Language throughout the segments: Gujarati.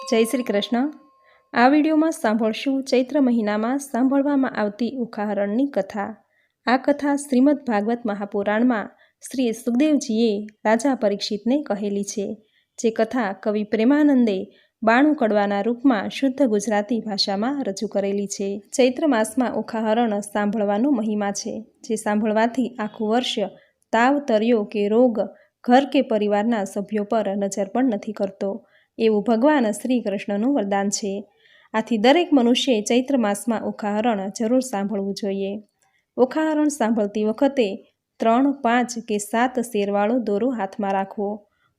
જય શ્રી કૃષ્ણ। આ વિડીયોમાં સાંભળશું ચૈત્ર મહિનામાં સાંભળવામાં આવતી ઉખાહરણની કથા। આ કથા શ્રીમદ ભાગવત મહાપુરાણમાં શ્રી સુખદેવજીએ રાજા પરીક્ષિતને કહેલી છે, જે કથા કવિ પ્રેમાનંદે 92 કડવાના રૂપમાં શુદ્ધ ગુજરાતી ભાષામાં રજૂ કરેલી છે। ચૈત્ર માસમાં ઉખાહરણ સાંભળવાનો મહિમા છે, જે સાંભળવાથી આખું વર્ષ તાવ, તરિયો કે રોગ ઘર કે પરિવારના સભ્યો પર નજર પણ નથી કરતો, એવું ભગવાન શ્રી કૃષ્ણનું વરદાન છે। આથી દરેક મનુષ્યે ચૈત્ર માસમાં ઉખાહરણ જરૂર સાંભળવું જોઈએ। ઉખાહરણ સાંભળતી વખતે 3, 5 કે 7 શેરવાળો દોરો હાથમાં રાખવો।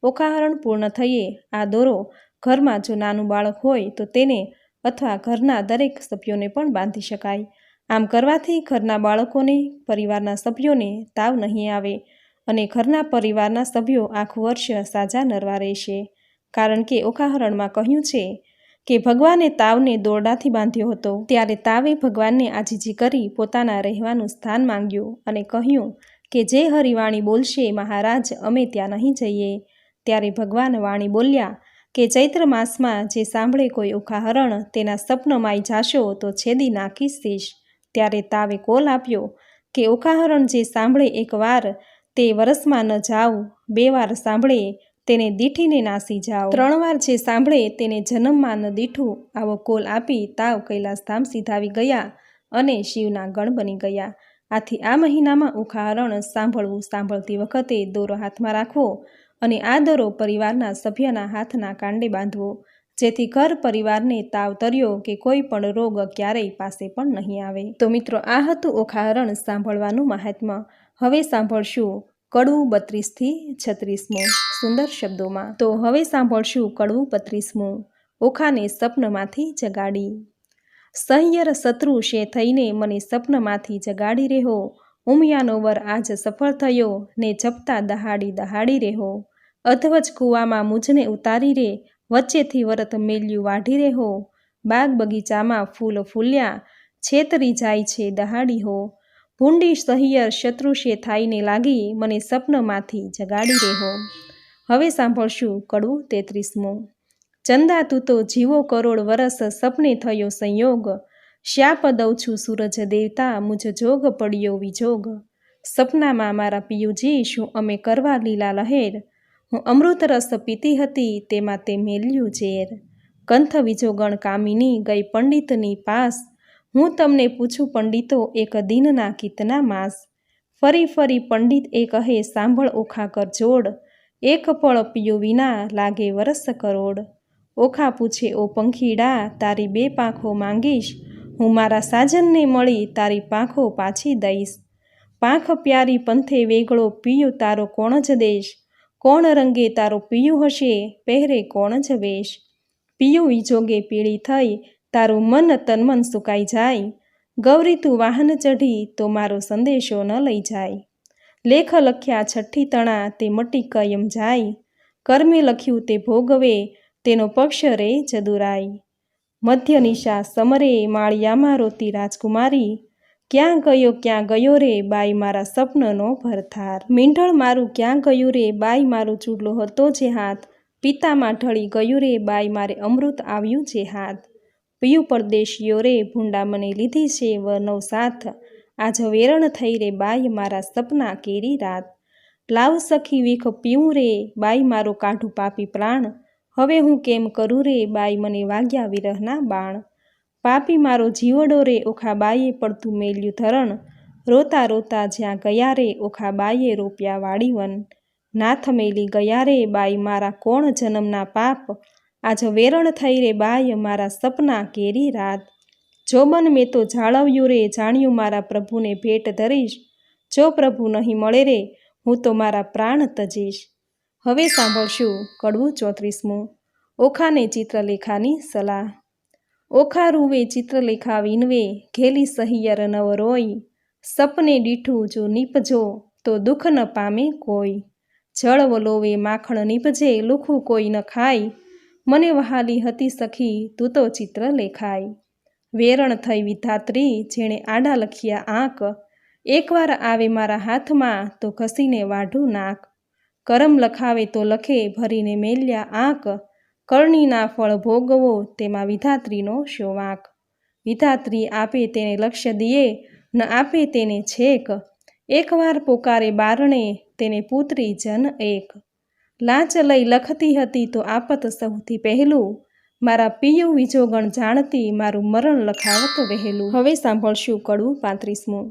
ઉખાહરણ પૂર્ણ થઈએ આ દોરો ઘરમાં જો નાનું બાળક હોય તો તેને અથવા ઘરના દરેક સભ્યોને પણ બાંધી શકાય। આમ કરવાથી ઘરના બાળકોને, પરિવારના સભ્યોને તાવ નહીં આવે અને ઘરના પરિવારના સભ્યો આખું વર્ષ સાજા નરવા રહેશે। કારણ કે ઉખાહરણમાં કહ્યું છે કે ભગવાને તાવને દોરડાથી બાંધ્યો હતો, ત્યારે તાવે ભગવાનને આજીજી કરી પોતાના રહેવાનું સ્થાન માંગ્યું અને કહ્યું કે જે હરિવાણી બોલશે મહારાજ, અમે ત્યાં નહીં જઈએ। ત્યારે ભગવાન વાણી બોલ્યા કે ચૈત્ર માસમાં જે સાંભળે કોઈ ઉખાહરણ, તેના સપનમાંય જાશો તો છેદી નાખીશ શીશ। ત્યારે તાવે કોલ આપ્યો કે ઉખાહરણ જે સાંભળે એકવાર તે વરસમાં ન જાવ, 2 વાર સાંભળે તેને દીઠીને નાસી જાઓ, 3 વાર જે સાંભળે તેને જન્મમાં ન દીઠું। આવો કોલ આપી તાવ કૈલાસધામ સીધાવી ગયા અને શિવના ગણ બની ગયા। આથી આ મહિનામાં ઉખાહરણ સાંભળતી વખતે દોરો હાથમાં રાખવો અને આ દોરો પરિવારના સભ્યના હાથના કાંડે બાંધવો, જેથી ઘર પરિવારને તાવ, તરિયો કે કોઈ પણ રોગ ક્યારેય પાસે પણ નહીં આવે। તો મિત્રો, આ હતું ઉખાહરણ સાંભળવાનું મહાત્મ્ય। હવે સાંભળશું કડવું 32 થી 36મું સુંદર શબ્દોમાં। તો હવે સાંભળશું કડવું 32મું। ઓખાને સપનમાંથી જગાડી। સહિયર શત્રુ શે થઈને મને સપનમાંથી જગાડી રહ્યો, ઉમિયાનો વર આજ સફળ થયો ને જપતા દહાડી દહાડી રહ્યો। અધવચ કૂવામાં મુજને ઉતારી રે, વચ્ચેથી વરત મેલ્યું વાઢી રહ્યો। બાગ બગીચામાં ફૂલ ફૂલ્યા, છેતરી જાય છે દહાડી હો। ભૂંડી સહિયર શત્રુ શે થાઈને લાગી, મને સપનમાંથી જગાડી રહ્યો। હવે સાંભળશું કડવું 33મું। ચંદા તું તો જીવો કરોડ વરસ, સપને થયો સંયોગ। શાપ દઉં છું સૂરજ દેવતા, મુજ જોગ પડ્યો વિજોગ। સપનામાં મારા પિયુજી શું અમે કરવા લીલા લહેર, હું અમૃત રસ પીતી હતી તેમાં તે મેલ્યું ઝેર। કંથ વિજોગણ કામિની ગઈ પંડિતની પાસ, હું તમને પૂછું પંડિતો એક દિનના કિતના માસ। ફરી ફરી પંડિત એ કહે સાંભળ ઓખા કર જોડ, એક પળ પિયો વિના લાગે વરસ કરોડ। ઓખા પૂછે ઓ પંખીડા તારી 2 પાંખો માંગીશ, હું મારા સાજનને મળી તારી પાંખો પાછી દઈશ। પાંખ પ્યારી પંથે વેગળો પિયું તારો કોણ જ દેશ, કોણ રંગે તારો પિયું હશે પહેરે કોણ જ વેશ। પિયું વિજોગે પીળી થઈ તારું મન તનમન સુકાઈ જાય, ગૌરી તું વાહન ચઢી તો મારો સંદેશો ન લઈ જાય। લેખ લખ્યા 6 તણા તે મટી કયમ જાય, કર્મે લખ્યું તે ભોગવે તેનો પક્ષ રે જદુરાય। મધ્ય નિશા સમરે માળિયામાં રોતી રાજકુમારી, ક્યાં ગયો રે બાઈ મારા સપનનો ભરથાર। મીંઢળ મારું ક્યાં ગયું રે બાઈ મારો ચૂડલો હતો જે હાથ, પિતામાં ઢળી ગયું રે બાઈ મારે અમૃત આવ્યું જે હાથ। પિયું પરદેશીઓ રે ભૂંડા મને લીધી છે વરનો સાથ, આજ વેરણ થઈ રે બાઈ મારા સપના કેરી રાત। લાવ સખી વીખ પીવું રે બાઈ મારો કાઢું પાપી પ્રાણ, હવે હું કેમ કરું રે બાઈ મને વાગ્યા વિરહના બાણ। પાપી મારો જીવડો રે ઓખા બાઈએ પડતું મેલ્યું ધરણ, રોતા રોતા જ્યાં ગયા રે ઓખા બાઈએ રોપ્યા વાડી વન। નાથ મેલી ગયા રે બાઈ મારા કોણ જન્મના પાપ, આજ વેરણ થઈ રે બાઈ મારા સપના કેરી રાત। જોબન મેં તો જાળવ્યું રે જાણ્યું મારા પ્રભુને ભેટ ધરીશ, જો પ્રભુ નહીં મળે રે હું તો મારા પ્રાણ તજીશ। હવે સાંભળશું કડવું 34મું। ઓખાને ચિત્રલેખાની સલાહ। ઓખા રૂવે ચિત્રલેખા વિનવે, ઘેલી સહિયર નવ રોઈ। સપને દીઠું જો નીપજો તો દુઃખ ન પામે કોઈ। જળ વલોવે માખણ નીપજે લુખું કોઈ ન ખાય, મને વહાલી હતી સખી તું તો ચિત્ર લેખાય। વેરણ થઈ વિધાત્રી જેણે આડા લખ્યા આંક, એકવાર આવે મારા હાથમાં તો ઘસીને વાઢું નાક। કરમ લખાવે તો લખે ભરીને મેલ્યા આંક, કરણીના ફળ ભોગવો તેમાં વિધાત્રીનો શો વાંક। વિધાત્રી આપે તેને લક્ષ્ય દિયે, ન આપે તેને છેક। એકવાર પોકારે બારણે, તેને પુત્રી જન એક। લાંચ લઈ લખતી હતી તો આપત સૌથી પહેલું, મારા પિયું વિજોગણ જાણતી, મારું મરણ લખાવત વહેલું। હવે સાંભળશું કડવું 35મું।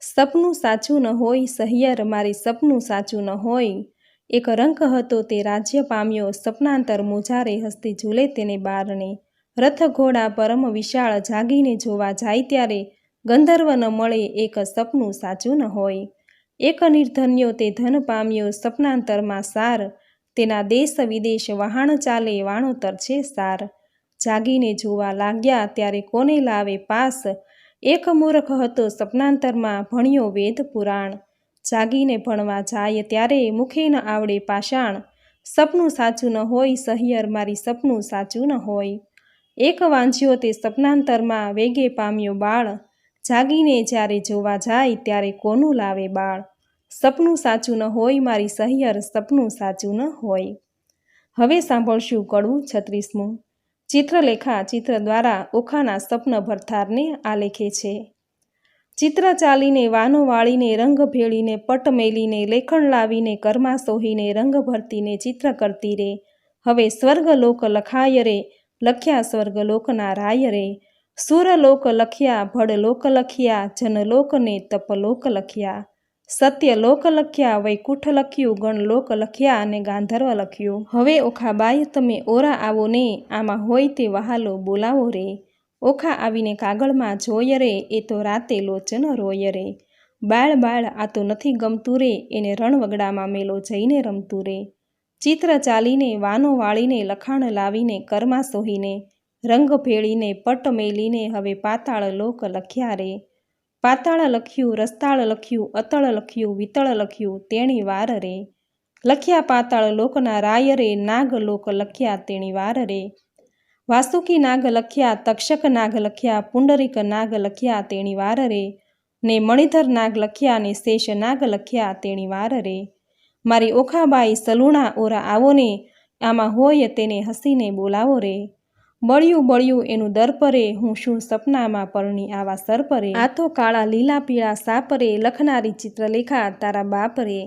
સપનું સાચું ન હોય સહિયર, મારી સપનું સાચું ન હોય। એક રંક હતો તે રાજ્ય પામ્યો, સપનાંતર મોજારે હસ્તી ઝૂલે તેને બારણે। રથ ઘોડા પરમ વિશાળ, જાગીને જોવા જાય ત્યારે ગંધર્વ ન મળે, એક સપનું સાચું ન હોય। એક નિર્ધન્યો તે ધન પામ્યો, સપનાંતરમાં સાર, તેના દેશ વિદેશ વહાણ ચાલે, વાણોતર છે સાર। જાગીને જોવા લાગ્યા ત્યારે કોને લાવે પાસ, એક મૂર્ખ હતો સપનાંતરમાં, ભણ્યો વેદ પુરાણ। જાગીને ભણવા જાય ત્યારે મુખે ન આવડે પાષાણ, સપનું સાચું ન હોય સહિયર, મારી સપનું સાચું ન હોય। એક વાંઝ્યો તે સપનાંતરમાં, વેગે પામ્યો બાળ, જાગીને જ્યારે જોવા જાય ત્યારે કોનું લાવે બાળ। સપનું સાચું ન હોય મારી સહિયર, સપનું સાચું ન હોય। હવે સાંભળશું કડવું 36મું। ચિત્રલેખા ચિત્ર દ્વારા ઓખાના સ્વપ્ન ભરથારને આલેખે છે। ચિત્ર ચાલીને વાનો વાળીને, રંગ ભેળીને પટ મેલીને, લેખણ લાવીને કરમાં સોહીને, રંગ ભરતીને ચિત્ર કરતી રે। હવે સ્વર્ગલોક લખાય રે, લખ્યા સ્વર્ગલોકના રાય રે। સુરલોક લખ્યા, ભડલોક લખ્યા, જનલોકને તપલોક લખ્યા। સત્યલોક લખ્યા, વૈકુંઠ લખ્યું, ગણલોક લખ્યા અને ગાંધર્વ લખ્યું। હવે ઓખાબાઈ તમે ઓરા આવો ને, આમાં હોય તે વહાલો બોલાવો રે। ઓખા આવીને કાગળમાં જોય રે, એ તો રાતે લોચન રોય રે। બાળ બાળ આ તો નથી ગમતું રે, એને રણવગડામાં મેલો જઈને રમતું રે। ચિત્ર ચાલીને વાનો વાળીને, લખાણ લાવીને કરમાં સોહીને, રંગ ભેળીને પટ મેલીને, હવે પાતાળ લોક લખ્યા રે। પાતાળ લખ્યું, રસ્તાળ લખ્યું, અતળ લખ્યું, વિતળ લખ્યું, તેણી વાર રે। લખ્યા પાતાળ લોકના રાય રે, નાગ લોક લખ્યા તેણી વાર રે। વાસુકી નાગ લખ્યા, તક્ષક નાગ લખ્યા, પુંડરીક નાગ લખ્યા તેણી વાર રે। ને મણિધર નાગ લખ્યા, ને શેષ નાગ લખ્યા તેણી વાર રે। મારી ઓખાબાઈ સલુણા ઓરા આવો ને, આમાં હોય તેને હસીને બોલાવો રે। બળ્યું બળ્યું એનું દર્પ રે, હું શું સપનામાં પરણી આવા સર્પ રે। આ તો કાળા લીલા પીળા સાપ રે, લખનારી ચિત્રલેખા તારા બાપ રે।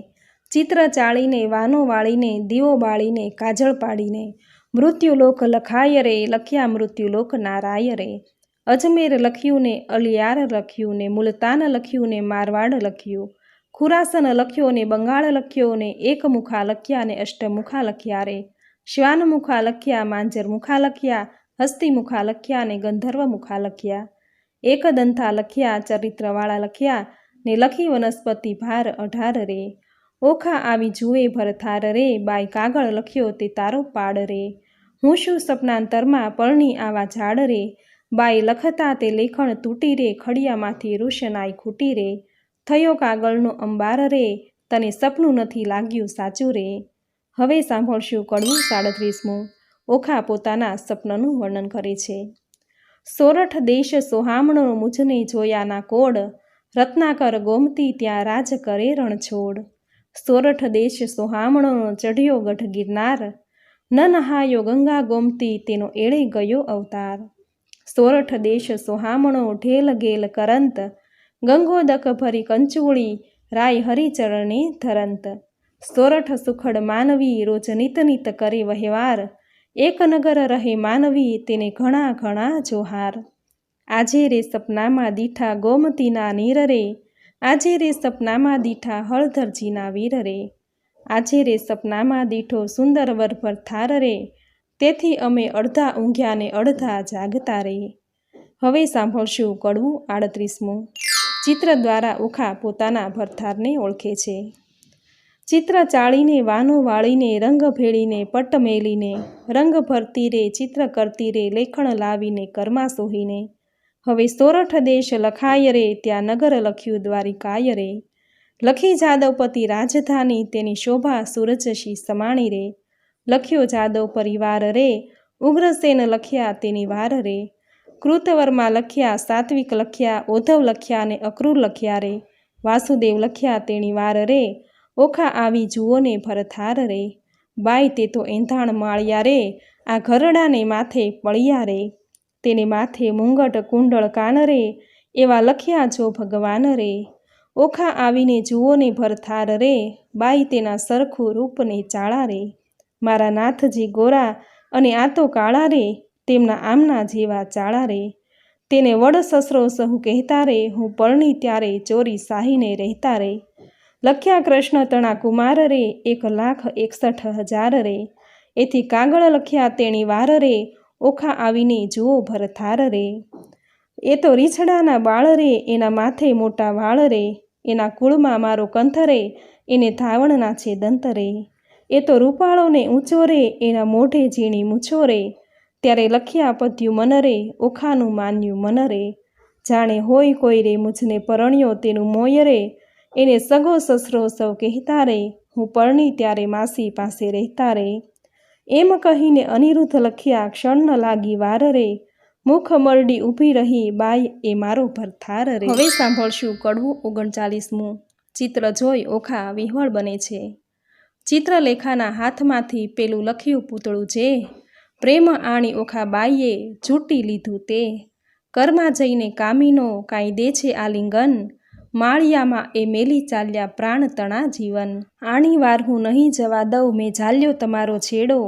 ચિત્ર ચાળીને વાનો વાળીને, દીવો બાળીને કાજળ પાડીને, મૃત્યુલોક લખાય રે, લખ્યા મૃત્યુલોક નારાય રે। અજમેર લખ્યું ને અલિયાર લખ્યું, ને મુલતાન લખ્યું ને મારવાડ લખ્યું, ખુરાસન લખ્યો ને બંગાળ લખ્યો, ને એકમુખા લખ્યા ને અષ્ટમુખા લખ્યા રે। શ્વાનમુખા લખ્યા, માંજર મુખા લખ્યા, હસ્તીમુખા લખ્યા ને ગંધર્વ મુખા લખ્યા। એકદંથા લખ્યા, ચરિત્રવાળા લખ્યા, ને લખી વનસ્પતિ ભાર 18 રે। ઓખા આવી જુએ ભરથાર રે, બાઈ કાગળ લખ્યો તે તારો પાડ રે। હું શું સપનાંતરમાં પરણી આવા ઝાડ રે, બાઈ લખતા તે લેખણ તૂટી રે, ખડિયામાંથી રૂશનાઈ ખૂટી રે। થયો કાગળનો અંબાર રે, તને સપનું નથી લાગ્યું સાચું રે। હવે સાંભળશું કડવું 37મું। ઓખા પોતાના સપનનું વર્ણન કરે છે। સોરઠ દેશ સોહામણો, મુજને જોયાના કોડ, રત્નાકર ગોમતી ત્યાં રાજ કરે રણછોડ। સોરઠ દેશ સોહામણો, ચઢ્યો ગઢ ગિરનાર, ન નહાયો ગંગા ગોમતી, તેનો એળે ગયો અવતાર। સોરઠ દેશ સોહામણો, ઢેલ ગેલ કરંત, ગંગોદક ભરી કંચુળી, રાય હરિચરણે ધરંત। સોરઠ સુખડ માનવી, રોજ નિત નિત કરે વહેવાર, એક નગર રહે માનવી, તેને ઘણા ઘણા જોહાર। આજે રે સપનામાં દીઠા ગોમતીના નીર રે, આજે રે સપનામાં દીઠા હળધરજીના વીર રે। આજે રે સપનામાં દીઠો સુંદર વર ભરથાર રે, તેથી અમે અડધા ઊંઘ્યા ને અડધા જાગતા રે। હવે સાંભળશું કડવું 38મું। ચિત્ર દ્વારા ઓખા પોતાના ભરથારને ઓળખે છે। ચિત્ર ચાળીને વાનો વાળીને, રંગ ભેળીને પટ મેલીને, રંગ ભરતી રે, ચિત્ર કરતી રે, લેખણ લાવીને કરમાં સોહીને, હવે સોરઠ દેશ લખાય રે, ત્યાં નગર લખ્યું દ્વારિકાય રે। લખી જાદવપતિ રાજધાની, તેની શોભા સૂરજશી સમાણી રે। લખ્યો જાદવ પરિવાર રે, ઉગ્રસેન લખ્યા તેની વાર રે। કૃતવર્મા લખ્યા, સાત્વિક લખ્યા, ઓધવ લખ્યા ને અક્રૂર લખ્યા રે। વાસુદેવ લખ્યા તેણી વાર રે, ઓખા આવી જુઓ ને ભરથાર રે। બાઈ તે તો એંધાણ માળિયા રે, આ ઘરડાને માથે પળિયા રે, તેને માથે મુંગટ કુંડળ કાન રે, એવા લખ્યા જો ભગવાન રે. ઓખા આવીને જુઓને ભરથાર રે, બાઈ તેના સરખું રૂપને ચાળા રે. મારા નાથજી ગોરા અને આ તો કાળા રે, તેમના આમના જેવા ચાળા રે. તેને વડ સસરો સહુ કહેતા રે, હું પરણી ત્યારે ચોરી સાહીને રહેતા રે. લખ્યા કૃષ્ણ તણા કુમાર રે, 1,61,000 રે. એથી કાગળ લખ્યા તેણી વાર રે, ઓખા આવીને જુઓ ભરથાર રે. એ તો રીછડાના બાળ રે, એના માથે મોટા વાળ રે. એના કુળમાં મારો કંથ રે, એને ધાવણના છે દંત રે. એ તો રૂપાળો ને ઊંચો રે, એના મોઢે ઝીણી મૂછો રે. ત્યારે લખ્યા પદ્યું મન રે, ઓખાનું માન્યું મન રે. જાણે હોય કોઈ રે મુझને પરણ્યો તેનું મોય રે, એને સગો સસરો સૌ કહેતા રે, હું પરણી ત્યારે માસી પાસે રહેતા રે. એમ કહીને અનિરુદ્ધ લખ્યા ક્ષણ ન લાગી વાર રે, મુખ મરડી ઊભી રહી બાઈ એ મારો ભરથાર રે. હવે સાંભળશું કડવું 39મું. ચિત્ર જોઈ ઓખા વિહવળ બને છે. ચિત્રલેખાના હાથમાંથી પેલું લખ્યું પૂતળું જે, પ્રેમ આણી ઓખા બાઈએ ઝૂંટી લીધું તે. ઘરમાં જઈને કામીનો કાંઈ દે છે આલિંગન, માળિયામાં એ મેલી ચાલ્યા પ્રાણ તણા જીવન. આણી વાર હું નહીં જવા દઉં, મેં ઝાલ્યો તમારો છેડો,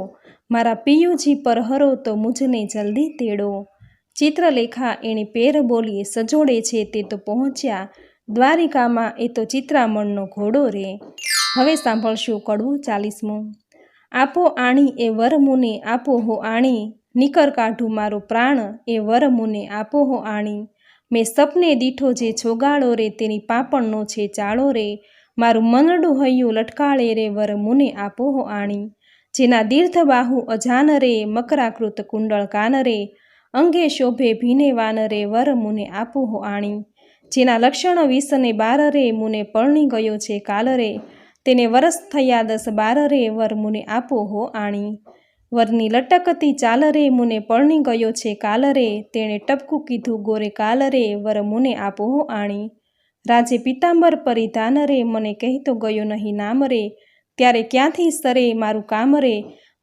મારા પિયુજી પર હરો તો મુझને જલ્દી તેડો. ચિત્રલેખા એણે પેર બોલી સજોડે છે તે તો પહોંચ્યા દ્વારિકામાં, એ તો ચિત્રામણનો ઘોડો રે. હવે સાંભળશું કડવું 40મું. આપો આણી એ વર મુને આપો હો આણી, નીકર કાઢું મારો પ્રાણ એ વર મુને આપો હો આણી. મેં સપને દીઠો જે છોગાળો રે, તેની પાપણનો છે ચાળો રે. મારું મનડું હૈયું લટકાળે રે, વર મુને આપો હો આણી. જેના દીર્ઘ બાહુ અજાન રે, મકરાકૃત કુંડળ કાન રે. અંગે શોભે ભીને વાન રે, વર મુને આપો હો આણી. જેના લક્ષણ 20 ને 12 રે, મુને પરણી ગયો છે કાલ રે. તેને વરસ થયા 10-12 રે, વર મુને આપો હો આણી. વરની લટકતી ચાલ રે, મુને પરણી ગયો છે કાલ રે. તેણે ટપકું કીધું ગોરે કાલ રે, વર મુને આપો હો આણી. રાજે પિતાંબર પરિધાન રે, મને કહેતો ગયો નહીં નામ રે. ત્યારે ક્યાંથી સરે મારું કામ રે,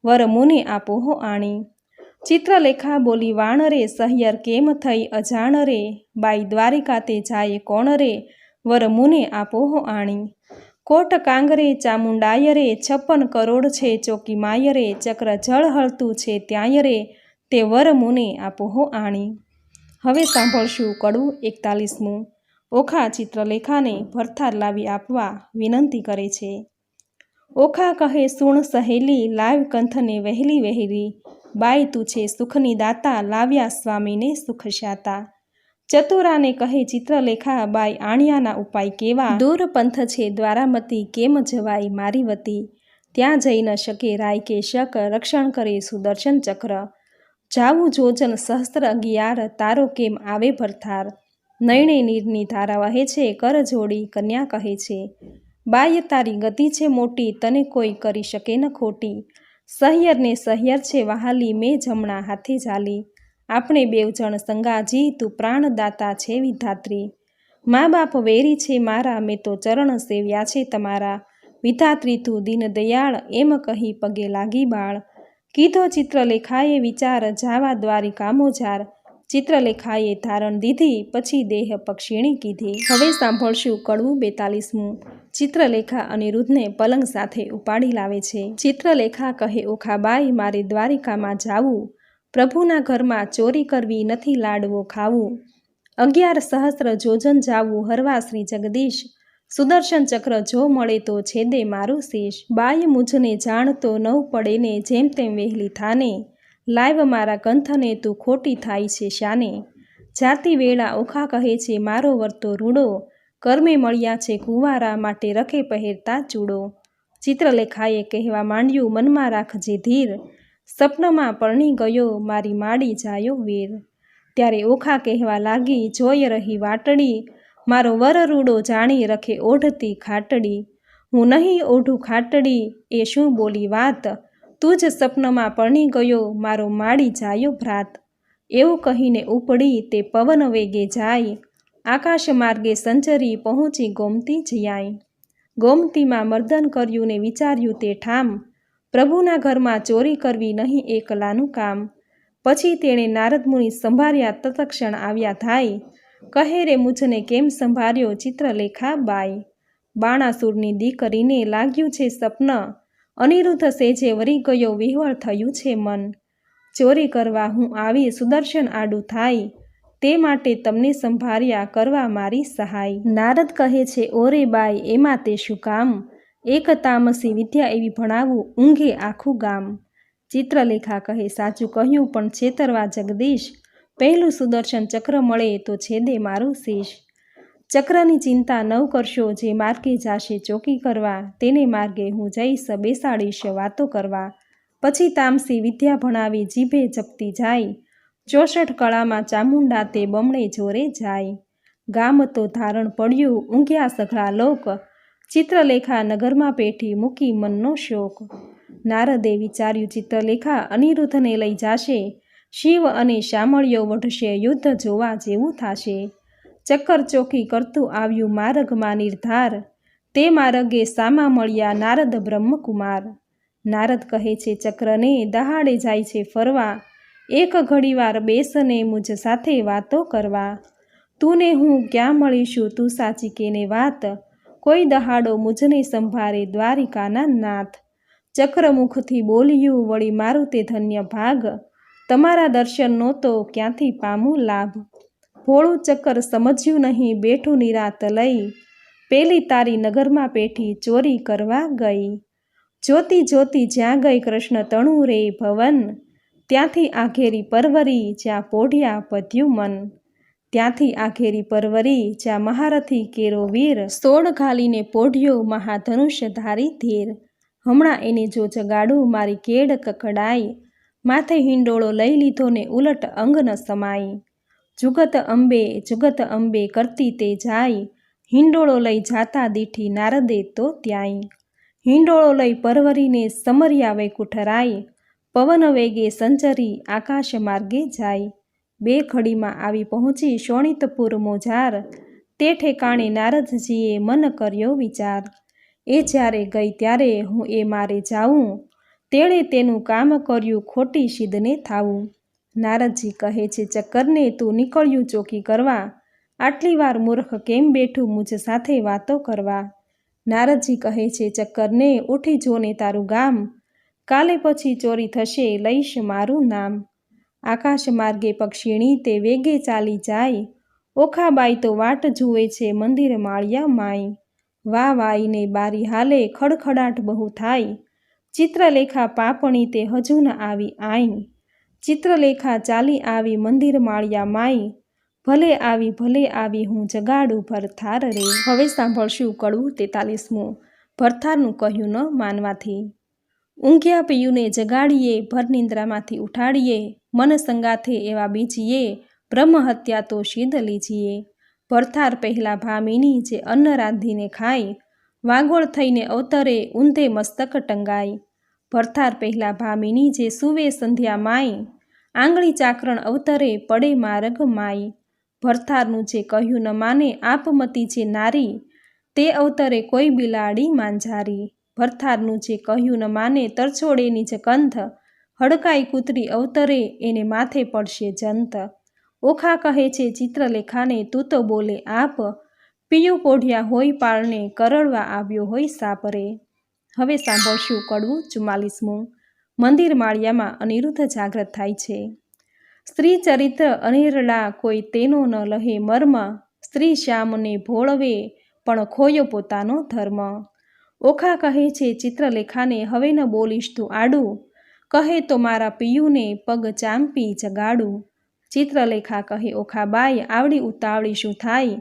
વર મુને આપો હો આણી. ચિત્રલેખા બોલી વાણ રે, સહિયર કેમ થઈ અજાણ રે. બાઈ દ્વારિકા તે જાય કોણ રે, વર મુને આપો હો આણી. કોટ કાંગરે ચામુંડાય રે, 56 કરોડ છે ચોકી માય રે. ચક્ર જળ હળતું છે ત્યાંય રે, તે વર મુને આપો હો આણી. હવે સાંભળશું કડવું 41મું. ઓખા ચિત્રલેખાને ભરથાર લાવી આપવા વિનંતી કરે છે. ઓખા કહે સુણ સહેલી, લાવ કંથને વહેલી વહેલી. બાઈ તું છે સુખની દાતા, લાવ્યા સ્વામીને સુખ શાતા. ચતુરાને કહે ચિત્રલેખા, બાઈ આણ્યાના ઉપાય કેવા. દૂર પંથ છે દ્વારામતી, કેમ જવાય મારી વતી. ત્યાં જઈ ન શકે રાય કે શક, રક્ષણ કરે સુદર્શન ચક્ર. જાવું જોજન સહસ્ત્ર 11, તારો કેમ આવે ભરથાર. નયણે નીરની ધારા વહે છે, કર જોડી કન્યા કહે છે. બાય તારી ગતિ છે મોટી, તને કોઈ કરી શકે ન ખોટી. સહિયરને સહિયર છે વહાલી, મેં જમણા હાથે ઝાલી. આપણે બેવ જણ સંગાજી, તું પ્રાણદાતા છે વિધાત્રી. મા બાપ વેરી છે મારા, મેં તો ચરણ સેવ્યા છે તમારા. વિધાત્રી તું દીન દયાળ, એમ કહી પગે લાગી બાળ. કીધો ચિત્રલેખાએ વિચાર, જાવા દ્વારિકા મોજાર. ચિત્રલેખાએ ધારણ દીધી, પછી દેહ પક્ષીણી કીધી. હવે સાંભળશું કડવું 42મું. ચિત્રલેખા અનિરુદ્ધને પલંગ સાથે ઉપાડી લાવે છે. ચિત્રલેખા કહે ઓખાબાઈ, મારે દ્વારિકામાં જાવું. પ્રભુના ઘરમાં ચોરી કરવી, નથી લાડવો ખાવું. 11 સહસ્ત્ર જોજન જાવું, હરવા શ્રી જગદીશ. સુદર્શન ચક્ર જો મળે તો છેદે મારું શીશ. બાઈ મુझને જાણતો નવ પડે ને, જેમ તેમ વહેલી થાને. લાવ મારા કંથને, તું ખોટી થાય છે શાને. જાતી વેળા ઓખા કહે છે મારો વર્તો રૂડો. કર્મે મળ્યા છે કુંવારા, માટે રખે પહેરતા ચૂડો. ચિત્રલેખાએ કહેવા માંડ્યું, મનમાં રાખજે ધીર. સપનમાં પરણી ગયો, મારી માડી જાયો વીર. ત્યારે ઓખા કહેવા લાગી, જોઈ રહી વાટડી. મારો વર રૂડો જાણી રખે ઓઢતી ખાટડી. હું નહીં ઓઢું ખાટડી, એ શું બોલી વાત. તું જ સપનમાં પરણી ગયો, મારો માડી જાયો ભ્રાત. એવું કહીને ઉપડી તે પવન વેગે જાય. આકાશ માર્ગે સંચરી પહોંચી ગોમતી જયાય. ગોમતીમાં મર્દન કર્યું ને વિચાર્યું તે ઠામ. પ્રભુના ઘરમાં ચોરી કરવી નહીં એ કલાનું કામ. પછી તેણે નારદ મુનિ સંભાળ્યા તત્ક્ષણ આવ્યા થાય. કહે રે મુझને કેમ સંભાળ્યો ચિત્રલેખા બાઈ. બાણાસુરની દીકરીને લાગ્યું છે સપન, અનિરુદ્ધ સેજે વરી ગયો વિહવળ થયું છે મન. ચોરી કરવા હું આવી સુદર્શન આડું થાય, તે માટે તમને સંભાળ્યા કરવા મારી સહાય. નારદ કહે છે ઓરે બાઈ એમાં તે શું કામ, એક તામસી વિદ્યા એવી ભણાવું ઊંઘે આખું ગામ. ચિત્રલેખા કહે સાચું કહ્યું પણ છેતરવા જગદીશ, પહેલું સુદર્શન ચક્ર મળે તો છેદે મારું શીશ. ચક્રની ચિંતા નવ કરશો, જે માર્ગે જાશે ચોકી કરવા, તેને માર્ગે હું જઈશ બેસાડીશ વાતો કરવા. પછી તામસી વિદ્યા ભણાવી જીભે જપતી જાય, 64 કળામાં ચામુંડા તે બમણે જોરે જાય. ગામ તો ધારણ પડ્યું ઊંઘ્યા સઘળા લોક, ચિત્રલેખા નગરમાં પેઠી મૂકી મનનો શોક. નારદે વિચાર્યું ચિત્રલેખા અનિરુદ્ધને લઈ જાશે, શિવ અને શામળિયો વઢશે યુદ્ધ જોવા જેવું થાશે. ચક્કર ચોકી કરતું આવ્યું માર્ગમાં નિર્ધાર, તે માર્ગે સામા મળ્યા નારદ બ્રહ્મકુમાર. નારદ કહે છે ચક્રને દહાડે જાય છે ફરવા, એક ઘડીવાર બેસને મુझ સાથે વાતો કરવા. તું ને હું ક્યાં મળીશું તું સાચી કેને વાત, કોઈ દહાડો મુझને સંભાળે દ્વારિકાના નાથ. ચક્રમુખથી બોલ્યું વળી મારું તે ધન્ય ભાગ, તમારા દર્શનનો તો ક્યાંથી પામું લાભ. ભોળું ચક્કર સમજ્યું નહીં બેઠું નિરાત લઈ, પેલી તારી નગરમાં પેઠી ચોરી કરવા ગઈ. જોતી જોતી જ્યાં ગઈ કૃષ્ણ તણું રે ભવન, ત્યાંથી આઘેરી પરવરી જ્યાં પોઢ્યા પધ્યું મન. ત્યાંથી આઘેરી પરવરી જ્યાં મહારથી કેરો વીર, સોળ ઘાલીને પોઢ્યો મહાધનુષ્ય ધારી ધીર. હમણાં એને જો જગાડું મારી કેડ કકડાઈ, માથે હિંડોળો લઈ લીધો ને ઉલટ અંગ ન સમાઈ. જુગત અંબે કરતી તે જાય, હિંડોળો લઈ જાતા દીઠી નારદે તો ત્યાંય. હિંડોળો લઈ પરવરીને સમર્યા વૈકુંઠરાય, પવન વેગે સંચરી આકાશ માર્ગે જાય. 2 ઘડીમાં આવી પહોંચી શોણિતપુર મોજાર, તે ઠેકાણે નારદજીએ મન કર્યો વિચાર. એ જ્યારે ગઈ ત્યારે હું એ મારે જાઉં, તેણે તેનું કામ કર્યું ખોટી સિદ્ધને થાવું. નારદજી કહે છે ચક્કરને તું નીકળ્યું ચોકી કરવા, આટલી વાર મૂર્ખ કેમ બેઠું મુझ સાથે વાતો કરવા. નારદજી કહે છે ચક્કરને ઉઠી જોને તારું ગામ, કાલે પછી ચોરી થશે લઈશ મારું નામ. આકાશ માર્ગે પક્ષીણી તે વેગે ચાલી જાય, ઓખાબાઈ તો વાટ જુએ છે મંદિર માળિયા માય. વા વાઈને બારી હાલે ખડખડાટ બહુ થાય, ચિત્રલેખા પાપણી તે હજુ ન આવી આઈ. ચિત્રલેખા ચાલી આવી મંદિર માળિયા માય, ભલે આવી હું જગાડું ભરથાર રે. હવે સાંભળશું કડવું 43મું. ભરથારનું કહ્યું ન માનવાથી. ઊંઘ્યા પિયુને જગાડીએ, ભરનિંદ્રામાંથી ઉઠાડીએ, મન સંગાથે એવા બીજીએ, બ્રહ્મ હત્યા તો સિદ્ધ લીજીએ. ભરથાર પહેલાં ભામિની જે અન્ન રાંધીને ખાય, વાગોળ થઈને અવતરે ઊંધે મસ્તક ટંગાય. ભરથાર પહેલાં ભામિની જે સુવે સંધ્યા માય, આંગળી ચાકરણ અવતરે પડે માર્ગ માય. ભરથારનું જે કહ્યું ન માને આપમતી જે નારી, તે અવતરે કોઈ બિલાડી માંઝારી. ભરથારનું જે કહ્યું ન માને તરછોડેની જ કંથ, હડકાઈ કૂતરી અવતરે એને માથે પડશે જંત. ઓખા કહે છે ચિત્રલેખાને તું તો બોલે આપ, પિયું પોઢ્યા હોય પાળને કરડવા આવ્યો હોય સાપરે. હવે સાંભળશું કડવું 44મું. મંદિર માળિયામાં અનિરુદ્ધ જાગ્રત થાય છે. સ્ત્રી ચરિત્ર અનેરડા કોઈ તેનો ન લહે મર્મ, સ્ત્રી શ્યામને ભોળવે પણ ખોયો પોતાનો ધર્મ. ઓખા કહે છે ચિત્રલેખાને હવે ન બોલીશ તું આડું, કહે તો મારા પિયુને પગ ચાંપી જગાડું. ચિત્રલેખા કહે ઓખાબાઈ આવડી ઉતાવળી શું થાય,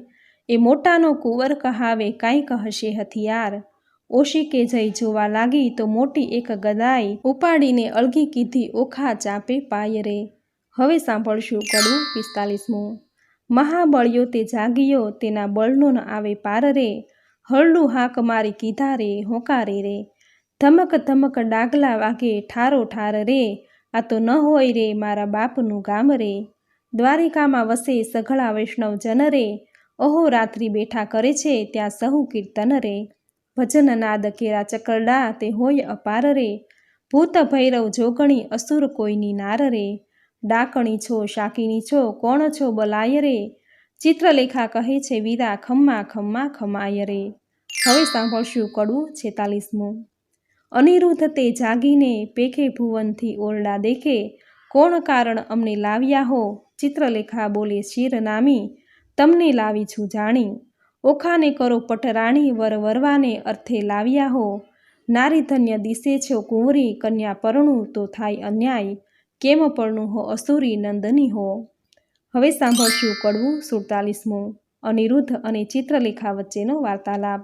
એ મોટાનો કુંવર કહાવે કાંઈક હશે હથિયાર. ઓશિકે જઈ જોવા લાગી તો મોટી એક ગદાઈ, ઉપાડીને અળગી કીધી ઓખા ચાપે પાય રે. હવે સાંભળશું કડવું 45મું. મહાબળ્યો તે જાગીયો તેના બળનો ન આવે પાર રે, હરડું હાક મારી કીધા રે હોકારે રે. ધમક ધમક ડાગલા વાગે ઠારો ઠાર રે, આ તો ન હોય રે મારા બાપનું ગામ રે. દ્વારિકામાં વસે સઘળા વૈષ્ણવ જન રે, અહોરાત્રિ બેઠા કરે છે ત્યાં સહુ કીર્તન રે. ભજન નાદ કેરા ચકરડા તે હોય અપાર રે, ભૂત ભૈરવ જોગણી અસુર કોઈની નાર રે, ડાકણી છો શાકીની છો કોણ છો બલાય રે, ચિત્રલેખા કહે છે વીરા ખમ્મા ખમ્મા ખમાય રે. હવે સાંભળશું કડવું 46મું. અનિરુદ્ધ તે જાગીને પેખે ભુવનથી ઓરડા દેખે, કોણ કારણ અમને લાવ્યા હો, ચિત્રલેખા બોલે શિરનામી, તમને લાવી છું જાણી. ઓખાને કરો પટરાણી વર વરવાને અર્થે લાવ્યા હો, નારી ધન્ય દિશે છો કુંવરી કન્યા પરણું તો થાય અન્યાય, કેમ પરણું હો અસુરી નંદની હો. હવે સાંભળશું કડવું 47મું. અનિરુદ્ધ અને ચિત્રલેખા વચ્ચેનો વાર્તાલાપ.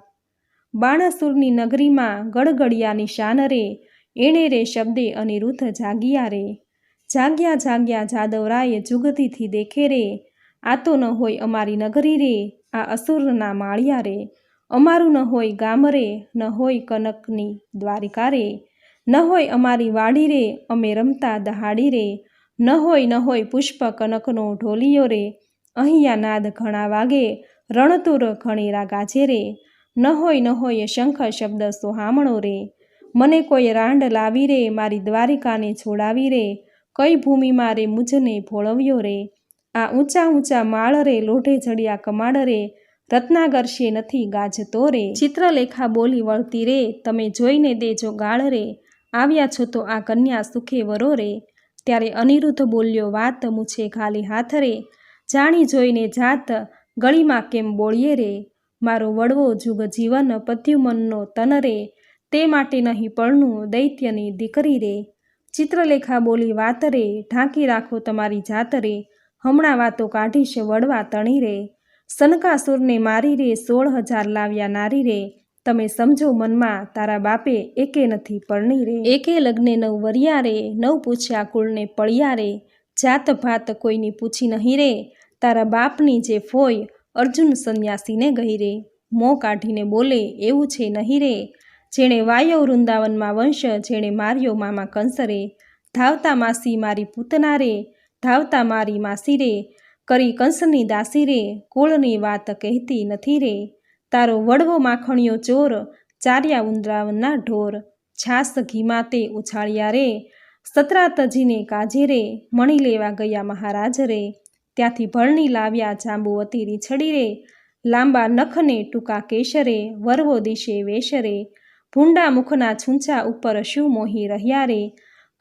બાણાસુરની નગરીમાં ગડગડિયાની શાન રે, એણે રે શબ્દે અનિરુદ્ધ જાગ્યા રે. જાગ્યા જાગ્યા જાદવરાય જુગતીથી દેખે રે, આ તો ન હોય અમારી નગરી રે, આ અસુરના માળિયા રે. અમારું ન હોય ગામ રે, ન હોય કનકની દ્વારિકા રે, ન હોય અમારી વાડી રે, અમે રમતા દહાડી રે, ન હોય પુષ્પ કનકનો ઢોલિયો રે, અહીંયા નાદ ઘણા વાગે, રણતુર ઘણીરા ગાજે રે, ન હોય શંખ શબ્દ સોહામણો રે, મને કોઈ રાંડ લાવી રે, મારી દ્વારિકાને છોડાવી રે, કઈ ભૂમિમાં રે મુજને ભોળવ્યો રે, આ ઊંચા ઊંચા માળ રે, લોઢે જડિયા કમાડ રે, રત્નાગર્ષે નથી ગાજતો રે. ચિત્રલેખા બોલી વળતી રે, તમે જોઈને દેજો ગાળ રે, આવ્યા છો તો આ કન્યા સુખે વરો રે. ત્યારે અનિરુદ્ધ બોલ્યો વાત મૂછે ખાલી હાથ રે, જાણી જોઈને જાત ગળીમાં કેમ બોળીએ રે, મારો વડવો જુગ જીવન પદ્યુમનનો તન રે, તે માટે નહીં પરણું દૈત્યની દીકરી રે. ચિત્રલેખા બોલી વાત રે, ઢાંકી રાખો તમારી જાત રે, હમણાં વાતો કાઢીશ વડવા તણી રે, સનકાસુરને મારી રે 16,000 લાવ્યા નારી રે, તમે સમજો મનમાં તારા બાપે એકે નથી પરણી રે, એકે લગ્ને 9 વર્યા રે, 9 પૂછ્યા કુળને પળ્યા રે, જાત ભાત કોઈની પૂછી નહીં રે, તારા બાપની જે ફોય અર્જુન સંન્યાસીને ગઈ રે. મોં કાઢીને બોલે એવું છે નહીં રે, જેણે વાયો વૃંદાવનમાં વંશ, જેણે માર્યો મામા કંસ રે, ધાવતા માસી મારી પૂતના રે, ધાવતા મારી માસી રે, કરી કંસની દાસી રે, કુળની વાત કહેતી નથી રે, તારો વડવો માખણિયો ચોર, ચાર્યા વૃંદાવનના ઢોર, છાસ ઘીમાં તે ઉછાળ્યા રે, સતરાતજીને કાજે રે, મણી લેવા ગયા મહારાજ રે, ત્યાંથી ભરણી લાવ્યા જાંબુવતી રીછડી રે, લાંબા નખને ટૂંકા કેશ રે, વરવો દિશે વેશ રે, ભૂંડા મુખના છૂંછા ઉપર શું મોહી રહ્યા રે,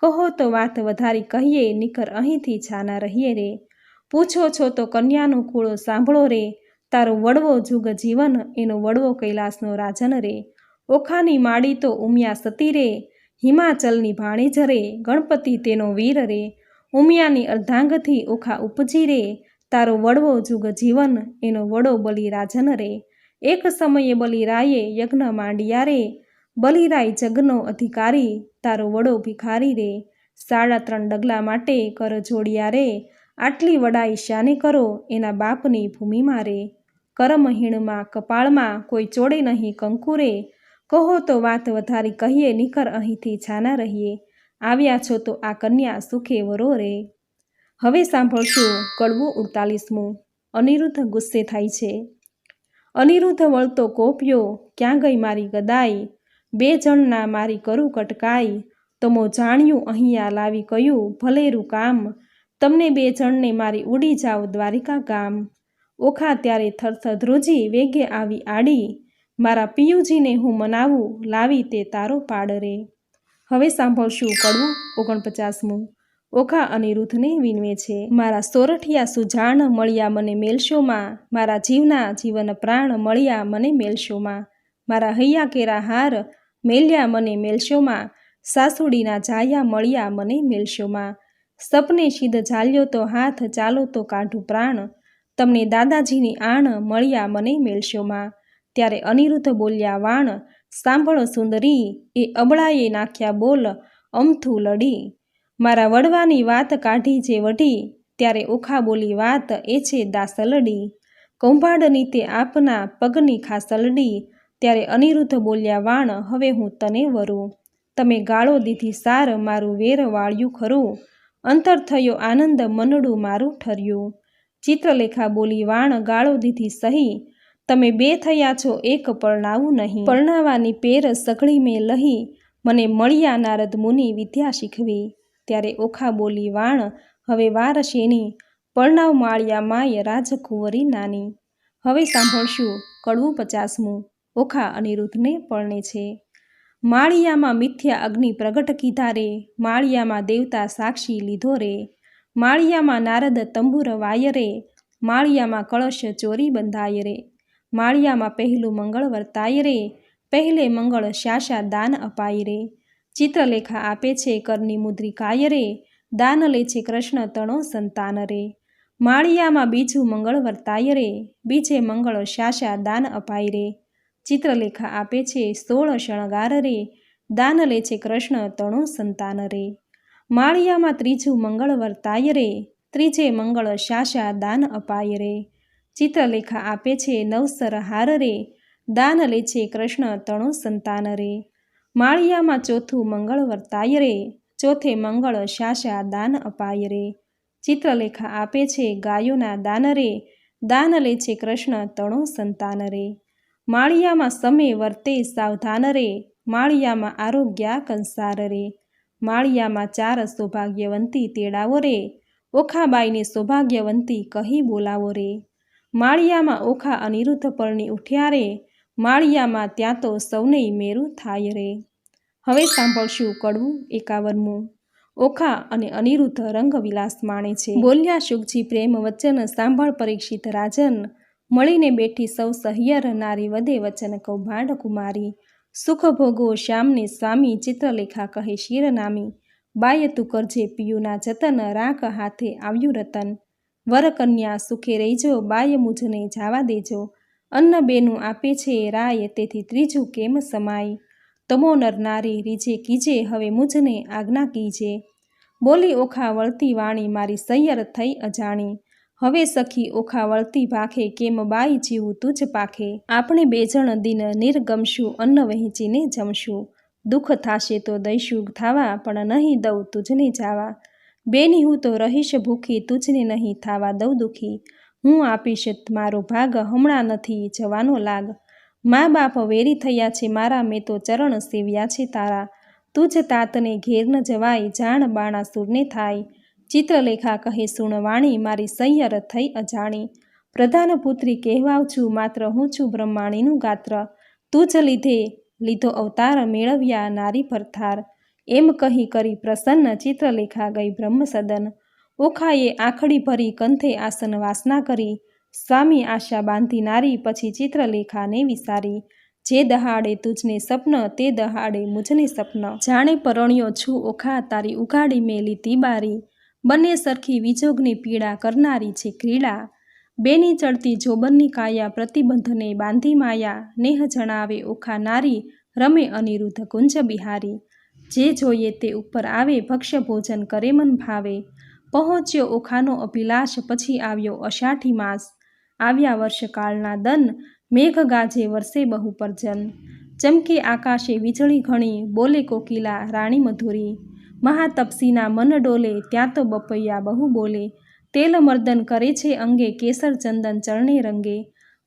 કહો તો વાત વધારી કહીએ, નીકર અહીંથી છાના રહીએ રે, પૂછો છો તો કન્યાનું કુળ સાંભળો રે, તારો વડવો જુગ જીવન એનો વડવો કૈલાસનો રાજન રે, ઓખાની માડી તો ઉમિયા સતી રે, હિમાચલની ભાણેજ રે, ગણપતિ તેનો વીર રે, ઉમિયાની અર્ધાંગથી ઓખા ઉપજી રે, તારો વડવો જુગ જીવન એનો વડો બલિરાજન રે, એક સમયે બલિરાયે યજ્ઞ માંડ્યા રે, બલિરાય જગનો અધિકારી, તારો વડો ભિખારી રે, 3.5 ડગલા માટે કર જોડિયા રે, આટલી વડાઈ શાને કરો એના બાપની ભૂમિમાં રે, કરમહીણમાં કપાળમાં કોઈ ચોડે નહીં કંકુ રે, કહો તો વાત વધારી કહીએ, નીકર અહીંથી છાના રહીએ, આવ્યા છો તો આ કન્યા સુખે વરો રે. હવે સાંભળશું કડવું 48મું. અનિરુદ્ધ ગુસ્સે થાય છે. અનિરુદ્ધ વળતો કોપ્યો, ક્યાં ગઈ મારી ગદાઈ, 2 જણના મારી કરું કટકાઈ, તમો જાણ્યું અહીંયા લાવી કયું ભલેરું કામ, તમને 2 જણને મારી ઉડી જાવ દ્વારિકા ગામ. ઓખા ત્યારે થરથર ધ્રુજી વેગે આવી આડી, મારા પિયુજીને હું મનાવું લાવી તે તારો પાડ રે. હવે સાંભળશું કડવું 49મું. ઓખા અનિરુદ્ધને વિનવે છે. મારા સોરઠિયા સુજાણ મળ્યા મને મેલશોમાં, મારા જીવના જીવન પ્રાણ મળ્યા મને મેલશોમાં, મારા હૈયા કેરા હાર મેલ્યા મને મેલશોમાં, સાસુડીના જાયા મળ્યા મને મેલશોમાં, સપને સિદ્ધ ઝાલ્યો તો હાથ ચાલો તો કાઢું પ્રાણ, તમને દાદાજીની આણ મળ્યા મને મેલશોમાં. ત્યારે અનિરુદ્ધ બોલ્યા વાણ, સાંભળો સુંદરી, એ અબળાએ નાખ્યા બોલ અમથું લડી, મારા વડવાની વાત કાઢી જે વઢી, ત્યારે ઓખા બોલી વાત એ છે દાસલડી, કૌભાંડની તે આપના પગની ખાસલડી. ત્યારે અનિરુદ્ધ બોલ્યા વાણ, હવે હું તને વરું, તમે ગાળો દીધી સાર મારું વેર વાળ્યું ખરું, અંતર થયો આનંદ મનડું મારું ઠર્યું. ચિત્રલેખા બોલી વાણ, ગાળો દીધી સહી, તમે 2 થયા છો એક પરણાવું નહીં, પરણાવાની પેર સઘળી મેં લહી, મને મળ્યા નારદ મુનિ વિદ્યા શીખવી। ત્યારે ઓખા બોલી વાણ હવે વાર શેની, પરણાવ માળિયા માય રાજકુંવરી નાની। હવે સાંભળશું કડવું 50મું। ઓખા અનિરુદ્ધને પરણે છે। માળિયામાં મિથ્યા અગ્નિ પ્રગટ કીધા રે, માળિયામાં દેવતા સાક્ષી લીધો રે। માળિયામાં નારદ તંબુર વાય રે, માળિયામાં કળશ ચોરી બંધાય રે। માળિયામાં પહેલું મંગળ વર્તાય રે, પહેલે મંગળ શાશા દાન અપાય રે। ચિત્રલેખા આપે છે કરની મુદ્રિકાય રે, દાન લે છે કૃષ્ણ તણો સંતાન રે। માળિયામાં બીજું મંગળ વર્તાય રે, બીજે મંગળ શાશા દાન અપાય રે। ચિત્રલેખા આપે છે 16 શણગાર રે, દાન લે છે કૃષ્ણ તણો સંતાન રે। માળિયામાં ત્રીજું મંગળ વર્તાય રે, ત્રીજે મંગળ શાશા દાન અપાય રે। ચિત્રલેખા આપે છે 9 હાર રે, દાન લે છે કૃષ્ણ તણો સંતાન રે। માળિયામાં ચોથું મંગળ વર્તાય રે, ચોથે મંગળ શાશા દાન અપાય રે। ચિત્રલેખા આપે છે ગાયોના દાન રે, દાન લે છે કૃષ્ણ તણો સંતાન રે। માળિયામાં સમે વર્તે સાવધાન રે, માળિયામાં આરોગ્યા કંસાર રે। માળિયામાં 4 સૌભાગ્યવંતી તેડાવો રે, ઓખાબાઈને સૌભાગ્યવંતી કહી બોલાવો રે। માળિયામાં ઓખા અનિરુદ્ધ પરણી ઉઠ્યા રે, માળિયામાં ત્યાં તો સૌનેય મેરું થાય રે। હવે સાંભળશું કડવું 51મું। ઓખા અને અનિરુદ્ધ રંગવિલાસ માણે છે। બોલ્યા શુકજી પ્રેમ વચન, સાંભળ પરીક્ષિત રાજન। મળીને બેઠી સૌ સહિયર, નારી વધે વચન કૌભાંડ કુમારી। સુખ ભોગવો શ્યામને સ્વામી, ચિત્રલેખા કહે શિર નામી। બાય તું કરજે પિયુના જતન, રાખ હાથે આવ્યું રતન। વર કન્યા સુખે રહીજો, બાય મુજને જાવા દેજો। અન્ન બેનું આપે છે રાય, તેથી ત્રીજું કેમ સમાય। તમો નર નારી રીજે કીજે, હવે મુજને આજ્ઞા કીજે। બોલી ઓખા વળતી વાણી, મારી સૈયર થઈ અજાણી। હવે સખી ઓખા વળતી ભાખે, કેમ બાઈ જીવું તુજ પાખે। આપણે 2 જણ દિન નિર્ગમશું, અન્ન વહેંચીને જમશું। દુઃખ થાશે તો દઈશું થાવા, પણ નહીં દઉં તુજને જાવા। બેની હું તો રહીશ ભૂખી, તુજને નહીં થાવા દઉં દુખી। હું આપીશ મારો ભાગ, હમણાં નથી જવાનો લાગ। મા બાપ વેરી થયા છે મારા, મેં તો ચરણ સેવ્યા છે તારા। તુજ તાતને ઘેર ન જવાય, જાણ બાણાસુરને થાય। ચિત્રલેખા કહે સુણ વાણી, મારી સૈયર થઈ અજાણી। પ્રધાન પુત્રી કહેવાઉં છું, માત્ર હું છું બ્રહ્માણીનું ગાત્ર। તુજ લીધો અવતાર, મેળવ્યા નારી પરથાર। એમ કહી કરી પ્રસન્ન, ચિત્રલેખા ગઈ બ્રહ્મ સદન। ઓખાએ આખડી ભરી, કંથે આસન વાસના કરી। સ્વામી આશા બાંધી નારી, પછી ચિત્રલેખાને વિસારી। જે દહાડે તુજને સપન, તે દહાડે મુજને સપન। જાણે પરણ્યો છું ઓખા, તારી ઉઘાડી મેં લીધી બારી। બંને સરખી વિજોગની પીડા, કરનારી છે ક્રીડા। બેની ચડતી જોબનની કાયા, પ્રતિબંધને બાંધી માયા। નેહ જણાવે ઓખા નારી, રમે અનિરુદ્ધ કુંજ બિહારી। જે જોઈએ તે ઉપર આવે, ભક્ષ્ય ભોજન કરે મન ભાવે। પહોંચ્યો ઓખાનો અભિલાષ, પછી આવ્યો અષાઢી માસ। આવ્યા વર્ષકાળના દન, મેઘ ગાજે વરસે બહુ પરજન। ચમકે આકાશે વીજળી ઘણી, બોલે કોકિલા રાણી મધુરી। મહાતપસીના મન ડોલે, ત્યાં તો બપૈયા બહુ બોલે। તેલ મર્દન કરે છે અંગે, કેસર ચંદન ચરણે રંગે।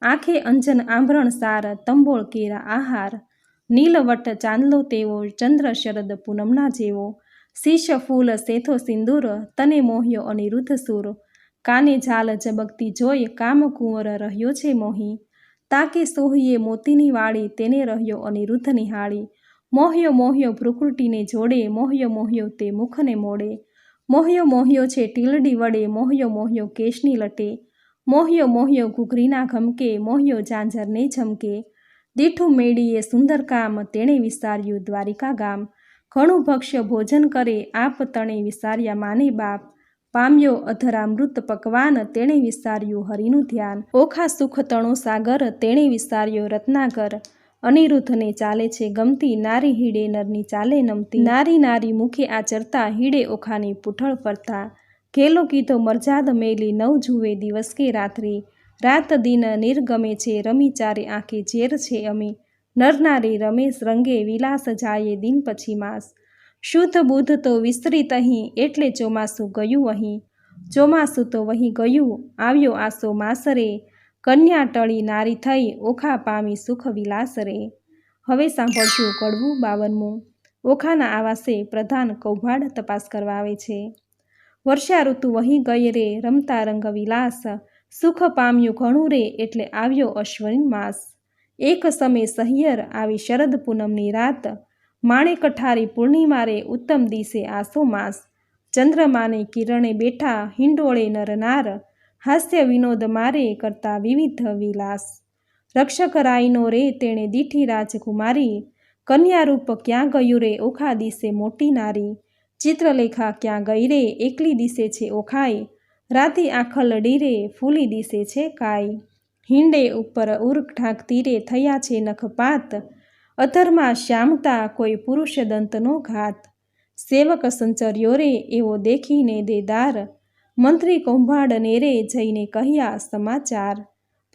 આંખે અંજન આંભરણ સાર, તંબોળ કેરા આહાર। નીલવટ ચાંદલો તેવો, ચંદ્ર શરદ પૂનમના જેવો। શીશ ફૂલ સેથો સિંદૂર, તને મોહ્યો અનિરુદ્ધ સૂર। કાને ઝાલ ઝબકતી જોઈ, કામ કુંવર રહ્યો છે મોહી। તાકે સોહીએ મોતીની વાળી, તેને રહ્યો અનિરુદ્ધ નિહાળી। મોહ્યો ભ્રુકુટીને જોડે, મોહ્યો તે મુખને મોડે। મોહ્યો છે ટીલડી વડે, મોહ્યો કેશની લટે। મોહ્યો ઘૂઘરીના ઘમકે, મોહ્યો ઝાંઝરને ઝમકે। દીઠું મેળીએ સુંદર કામ, તેણે વિસાર્યું દ્વારિકા ગામ। ઘણું ભક્ષ્ય ભોજન કરે, આપ તણે વિસાર્યા માને બાપ। પામ્યો અધરામૃત પકવાન, તેણે વિસાર્યું હરિનું ધ્યાન। ઓખા સુખ તણો સાગર, તેણે વિસાર્યો રત્નાગર। અનિરુદ્ધને ચાલે છે ગમતી, નારી હીડે નરની ચાલે નમતી। નારી મુખે આચરતા, હીડે ઓખાની પૂંઠળ ફરતા। ઘેલો કીધો મરજાદ મેલી, નવ જુએ દિવસ કે રાત્રિ। રાત દિન નિર્ગમે છે, રમી ચારે આંખે ઝેર છે અમી। નરનારી રમેશ રંગે, વિલાસ જાયે દિન પછી માસ। શુદ્ધ બુદ્ધ તો વિસ્તરિત અહીં, એટલે ચોમાસું ગયું અહીં। ચોમાસું તો વહી ગયું, આવ્યો આસો માસ રે। કન્યા ટળી નારી થઈ, ઓખા પામી સુખ વિલાસ રે। હવે સાંભળશું કડવું 52મું। ઓખાના આવાસે પ્રધાન કૌભાડ તપાસ કરવા આવે છે. વર્ષા ઋતુ વહી ગઈ રે રમતા રંગવિલાસ, સુખ પામ્યું ઘણું રે એટલે આવ્યો અશ્વિન માસ. એક સમે સહિયર આવી શરદ પૂનમની રાત, માણે કઠારી પૂર્ણિમા રે ઉત્તમ દિશે આસો માસ. ચંદ્રમાને કિરણે બેઠા હિંડોળે નરનાર, હાસ્ય વિનોદ મારે કરતા વિવિધ વિલાસ. રક્ષક રાયનો રે તેણે દીઠી રાજકુમારી, કન્યારૂપ ક્યાં ગયું રે ઓખા દિશે મોટી નારી. ચિત્રલેખા ક્યાં ગઈ રે એકલી દિશે છે ઓખાઈ, રાતી આખલડી રે ફૂલી દિશે છે કાઈ. હિંડે ઉપર ઉર ઢાંકતી રે થયા છે નખપાત, અધરમાં શ્યામતા કોઈ પુરુષ દંતનો ઘાત. સેવક સંચર્યો રે એવો દેખીને દેદાર, મંત્રી કૌભાંડને રે જઈને કહ્યા સમાચાર.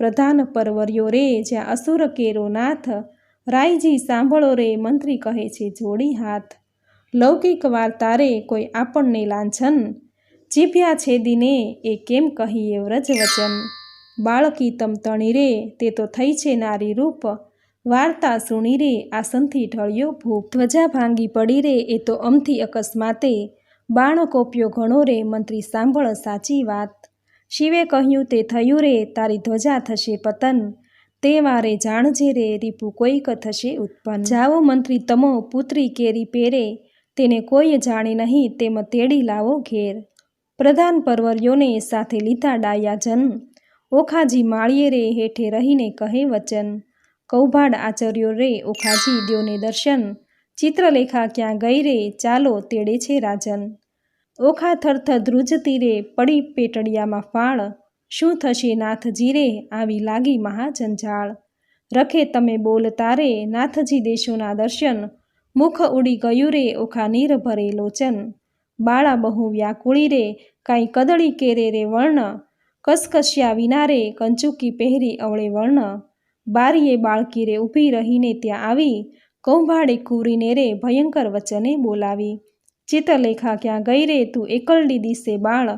પ્રધાન પરવર્યો રે જ્યાં અસુર કેરો નાથ, રાયજી સાંભળો રે મંત્રી કહે છે જોડી હાથ. લૌકિક વાર્તા રે કોઈ આપણને લાંછન, જીભ્યા છેદીને એ કેમ કહીએ વ્રજ વચન. બાળકી તમતણી રે તે તો થઈ છે નારી રૂપ, વાર્તા સુણી રે આસનથી ઢળ્યો ભૂપ. ધ્વજા ભાંગી પડી રે એ તો અમથી અકસ્માતે, બાણ કોપ્યો ઘણો રે મંત્રી સાંભળ સાચી વાત. શિવે કહ્યું તે થયું રે તારી ધ્વજા થશે પતન, તે વારે જાણજે રે રીપુ કોઈક થશે ઉત્પન્ન. જાઓ મંત્રી તમો પુત્રી કેરી પેરે, તેને કોઈ જાણે નહીં તેમ તેડી લાવો ઘેર. પ્રધાન પરવર્યોને સાથે લીધા ડાયા જન, ઓખાજી માળીએ રે હેઠે રહીને કહે વચન. કૌભાડ આચર્યો રે ઓખાજી દ્યોને દર્શન, ચિત્રલેખા ક્યાં ગઈ રે ચાલો તેડે છે રાજન. ઓખા થરથર ધ્રુજતી રે પડી પેટડિયામાં ફાળ, શું થશે નાથજી રે આવી લાગી મહાજંજાળ. રખે તમે બોલતા રે નાથજી દેશોના દર્શન, મુખ ઉડી ગયું રે ઓખા નીર ભરે લોચન. બાળા બહુ વ્યાકુળી રે કાંઈ કદળી કેરે રે વર્ણ, કસકસ્યા વિના રે કંચુકી પહેરી અવળે વર્ણ. બારીએ બાળકી રે ઊભી રહીને ત્યાં આવી, કૌભાડે કૂરીને રે ભયંકર વચને બોલાવી. ચિત્રલેખા ક્યાં ગઈ રે તું એકલડી દિશે બાળ,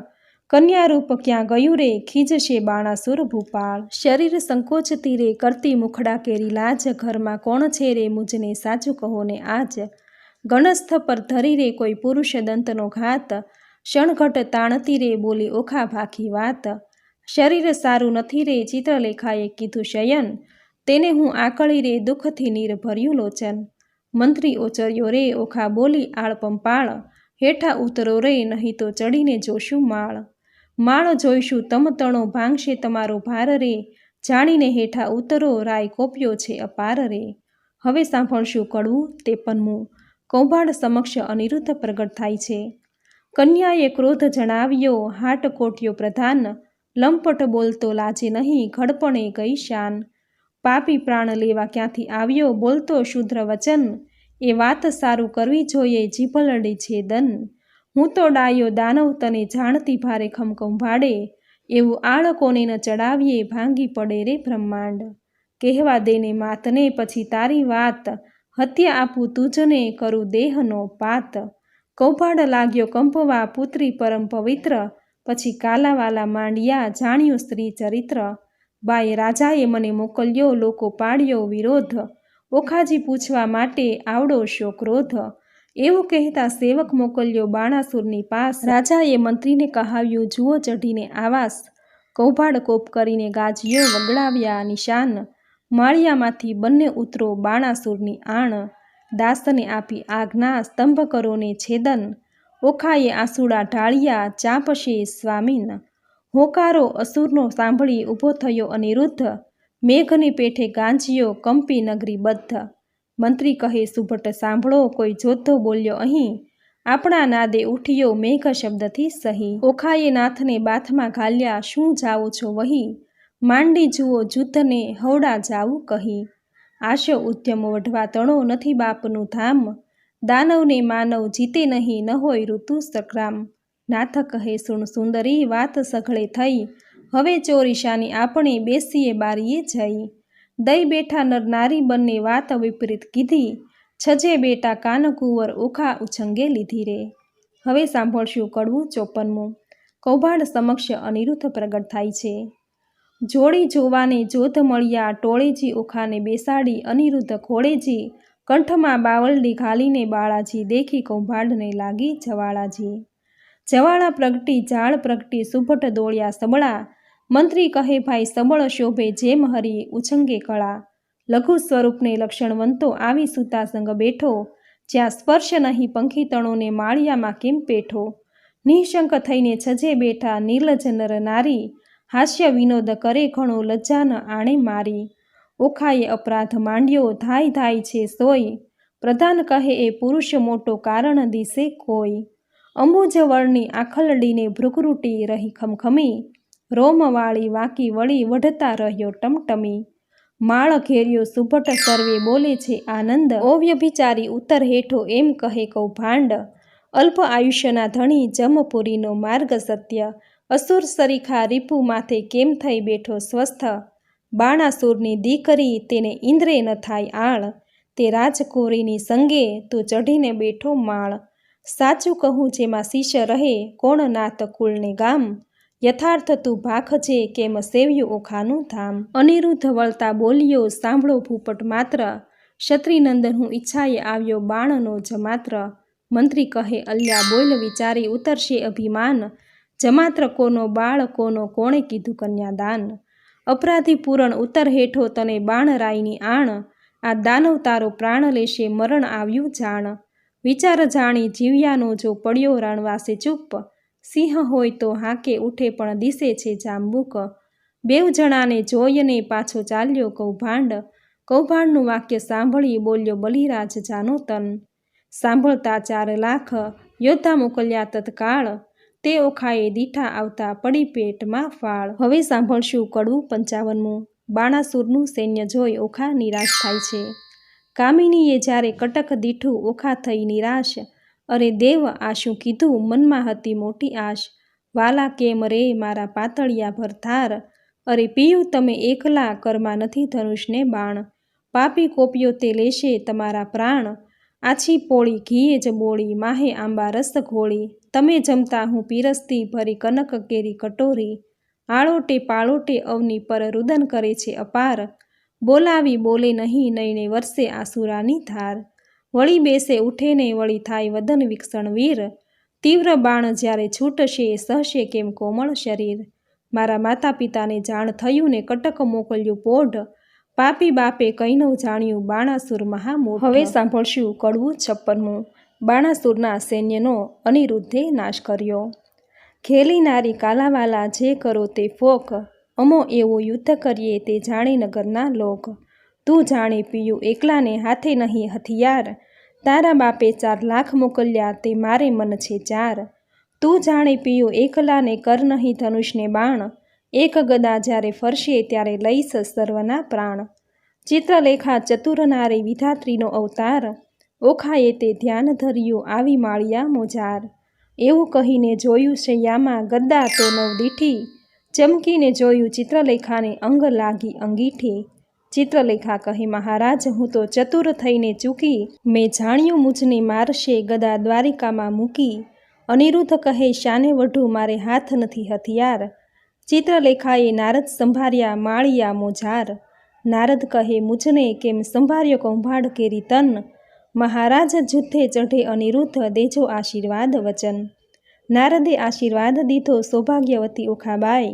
કન્યારૂપ ક્યાં ગયું રે ખીજશે બાણાસુર ભૂપાળ. શરીર સંકોચતી રે કરતી મુખડા કેરી લાજ, ઘરમાં કોણ છે રે મુજને સાચું કહો ને આજ. ગણસ્થ પર ધરી રે કોઈ પુરુષ દંતનો ઘાત, ક્ષણઘટ તાણતી રે બોલી ઓખા ભાખી વાત. શરીર સારું નથી રે ચિત્રલેખાએ કીધું શયન, તેને હું આકળી રે દુઃખથી નીર ભર્યું લોચન. મંત્રી ઓચર્યો રે ઓખા બોલી આળપંપાળ, હેઠા ઉતરો રે નહીં તો ચડીને જોશું માળ. માળ જોઈશું તમતણો ભાંગશે તમારો ભાર રે, જાણીને હેઠા ઉતરો રાય કોપ્યો છે અપાર રે. હવે સાંભળશું કડવું 53મું. કૌભાડ સમક્ષ અનિરુદ્ધ પ્રગટ થાય છે. કન્યાએ ક્રોધ જણાવ્યો હાટ કોટ્યો પ્રધાન, લંપટ બોલતો લાજે નહીં ઘડપણે ગઈ શાન. પાપી પ્રાણ લેવા ક્યાંથી આવ્યો બોલતો શુદ્ર વચન, એ વાત સારું કરવી જોઈએ જીભલડી છેદન. હું તો ડાયો દાનવ તને જાણતી ભારે ખમકંભાડે, એવું આળ કોને ન ચડાવીએ ભાંગી પડે રે બ્રહ્માંડ. કહેવા દેને માતને પછી તારી વાત, હત્યા આપું તુજને કરું દેહનો પાત. કૌભાડ લાગ્યો કંપવા પુત્રી પરમ પવિત્ર, પછી કાલાવાલા માંડ્યા જાણ્યું સ્ત્રી ચરિત્ર. બાએ રાજાએ મને મોકલ્યો લોકો પાડ્યો વિરોધ, ઓખાજી પૂછવા માટે આવડો શો ક્રોધ. એવું કહેતા સેવક મોકલ્યો બાણાસુરની પાસ, રાજાએ મંત્રીને કહાવ્યું જુઓ ચઢીને આવાસ. કૌભાડ કોપ કરીને ગાજ્યો વગડાવ્યા નિશાન, માળિયામાંથી બંને ઉતરો બાણાસુરની આણ. દાસને આપી આજ્ઞા સ્તંભ કરો ને છેદન, ઓખાએ આંસુડા ઢાળ્યા ચાંપશે સ્વામીન. હોકારો અસુરનો સાંભળી ઊભો થયો અનિરુદ્ધ, મેઘની પેઠે ગાંજ્યો કંપી નગરી બદ્ધ. મંત્રી કહે સુભટ સાંભળો કોઈ જોધો બોલ્યો અહીં, આપણા નાદે ઉઠ્યો મેઘ શબ્દથી સહી. ઓખાએ નાથને બાથમાં ઘાલ્યા શું જાઓ છો વહી, માંડી જુઓ જુદ્ધને હવડા જાવું કહી. આશો ઉદ્યમ વઢવા તણો નથી બાપનું ધામ, દાનવને માનવ જીતે નહીં ન હોય ઋતુ સંગ્રામ. નાથ કહે સુણ સુંદરી વાત સઘળે થઈ, હવે ચોરીશાની આપણે બેસીએ બારીએ જઈ. દઈ બેઠા નર નારી બંને વાત વિપરીત કીધી, છજે બેટા કાનકુંવર ઓખા ઉછંગે લીધી રે. હવે સાંભળશું કડવું 54મું. કૌભાડ સમક્ષ અનિરુદ્ધ પ્રગટ થાય છે. જોડી જોવાને જોધ મળ્યા ટોળેજી ઓખાને બેસાડી અનિરુદ્ધ ખોળેજી, કંઠમાં બાવલડી ઘાલીને બાળાજી, દેખી કૌભાંડને લાગી જવાળાજી. જવાળા પ્રગટી જાળ પ્રગટી, સુભટ દોળ્યા સબળા, મંત્રી કહે ભાઈ સબળ શોભે, જેમ હરી ઉછંગે કળા. લઘુ સ્વરૂપને લક્ષણવંતો, આવી સૂતા સંગ બેઠો, જ્યાં સ્પર્શ નહીં પંખી તણોને, માળિયામાં કેમ પેઠો. નિઃશંક થઈને છજે બેઠા, નિર્લજ નર નારી, હાસ્ય વિનોદ કરે ઘણો, લજ્જા ન આણે મારી. ઓખાએ અપરાધ માંડ્યો, ધાય ધાય છે સોય, પ્રધાન કહે એ પુરુષ મોટો, કારણ દિશે કોઈ. અંબુજ વળની આખલડીને ભૃગુરૂટી રહી ખમખમી, રોમવાળી વાંકી વળી વઢતા રહ્યો ટમટમી. માળ ઘેર્યો સુભટ સર્વે, બોલે છે આનંદ, ઓ વ્યભિચારી ઉત્તર હેઠો, એમ કહે કૌભાંડ. અલ્પ આયુષ્યના ધણી, જમપુરીનો માર્ગ સત્ય, અસુર સરીખા રીપુ માથે, કેમ થઈ બેઠો સ્વસ્થ. બાણાસુરની દીકરી, તેને ઇન્દ્રે ન થાય આળ, તે રાજકુંવરીની સંગે, તું ચઢીને બેઠો માળ. સાચું કહું જેમાં શિષ્ય રહે, કોણ નાત કુળને ગામ, યથાર્થ તું ભાખજે, કેમ સેવ્યું ઓખાનું ધામ. અનિરુદ્ધ વળતા બોલ્યો, સાંભળો ભૂપટ માત્ર, ક્ષત્રિનંદન હું ઈચ્છાએ આવ્યો, બાણનો જમાત્ર. મંત્રી કહે અલ્યા બોલ, વિચારી ઉતરશે અભિમાન, જમાત્ર કોનો બાળ કોનો, કોણે કીધું કન્યાદાન. અપરાધી પૂરણ ઉત્તર હેઠો, તને બાણરાયની આણ, આ દાનવ તારો પ્રાણ લેશે, મરણ આવ્યું જાણ. વિચાર જાણી જીવ્યાનો, જો પડ્યો રણવાસે ચૂપ, સિંહ હોય તો હાકે ઉઠે, પણ દિશે છે જાંબુક. બેવ જણાને જોઈને પાછો ચાલ્યો કૌભાંડ, કૌભાંડનું વાક્ય સાંભળી બોલ્યો બલિરાજ જાનો તન. સાંભળતા 4 લાખ યોદ્ધા મોકલ્યા તત્કાળ, તે ઓખાએ દીઠા આવતા પડી પેટમાં ફાળ. હવે સાંભળશું કડવું 55મું. બાણાસુરનું સૈન્ય જોઈ ઓખા નિરાશ થાય છે. કામિનીએ જ્યારે કટક દીઠું, ઓખા થઈ નિરાશ. અરે દેવ આ શું કીધું, મનમાં હતી મોટી આશ. વાલા કેમ રે મારા પાતળિયા ભરથાર, અરે પિયું તમે એકલા, કરમાં નથી ધનુષને બાણ. પાપી કોપીઓ તે લેશે તમારા પ્રાણ, આછી પોળી ઘીએ જ બોળી, માહે આંબા રસ ઘોળી. તમે જમતા હું પીરસતી, ભરી કનક કેરી કટોરી. આળોટે પાળોટે અવની પર, રુદન કરે છે અપાર. બોલાવી બોલે નહીં, નયને વરસે આસુરાની ધાર. વળી બેસે ઉઠે ને, વળી થાય વદન વિકસણ વીર. તીવ્ર બાણ જ્યારે છૂટશે, સહશે કેમ કોમળ શરીર. મારા માતા પિતાને જાણ થયું ને, કટક મોકલ્યું પોઢ. પાપી બાપે કંઈ ન જાણ્યું, બાણાસુર મહામૂઢ. હવે સાંભળશું કડવું 56મું. બાણાસુરના સૈન્યનો અનિરુદ્ધે નાશ કર્યો. ખેલી નારી કાલાવાલા, જે કરો તે ફોક, અમો એવો યુદ્ધ કરીએ, તે જાણે નગરના લોક. તું જાણે પીયું એકલાને, હાથે નહીં હથિયાર, તારા બાપે 4 લાખ મોકલ્યા, તે મારે મન છે 4. તું જાણે પીયું એકલાને, કર નહીં ધનુષને બાણ, એક ગદા જ્યારે ફરશે, ત્યારે લઈશ સર્વના પ્રાણ. ચિત્રલેખા ચતુર નારી, વિધાત્રીનો અવતાર, ઓખાએ તે ધ્યાન ધર્યું, આવી માળિયા મોજાર. એવું કહીને જોયું શૈયામાં, ગદ્દા તો 9 દીઠી, ચમકીને જોયું ચિત્રલેખાને, અંગ લાગી અંગીઠી. ચિત્રલેખા કહે મહારાજ, હું તો ચતુર થઈને ચૂકી, મેં જાણ્યું મુજને મારશે, ગદા દ્વારિકામાં મૂકી. અનિરુદ્ધ કહે શાને વઢું, મારે હાથ નથી હથિયાર. ચિત્રલેખાએ નારદ સંભાર્યા, માળિયા મોજાર. નારદ કહે મુજને કેમ સંભાર્યો કૌભાંડ કેરી તન, મહારાજ જુદ્ધે ચઢે અનિરુદ્ધ, દેજો આશીર્વાદ વચન. નારદે આશીર્વાદ દીધો, સૌભાગ્યવતી ઓખાબાઈ.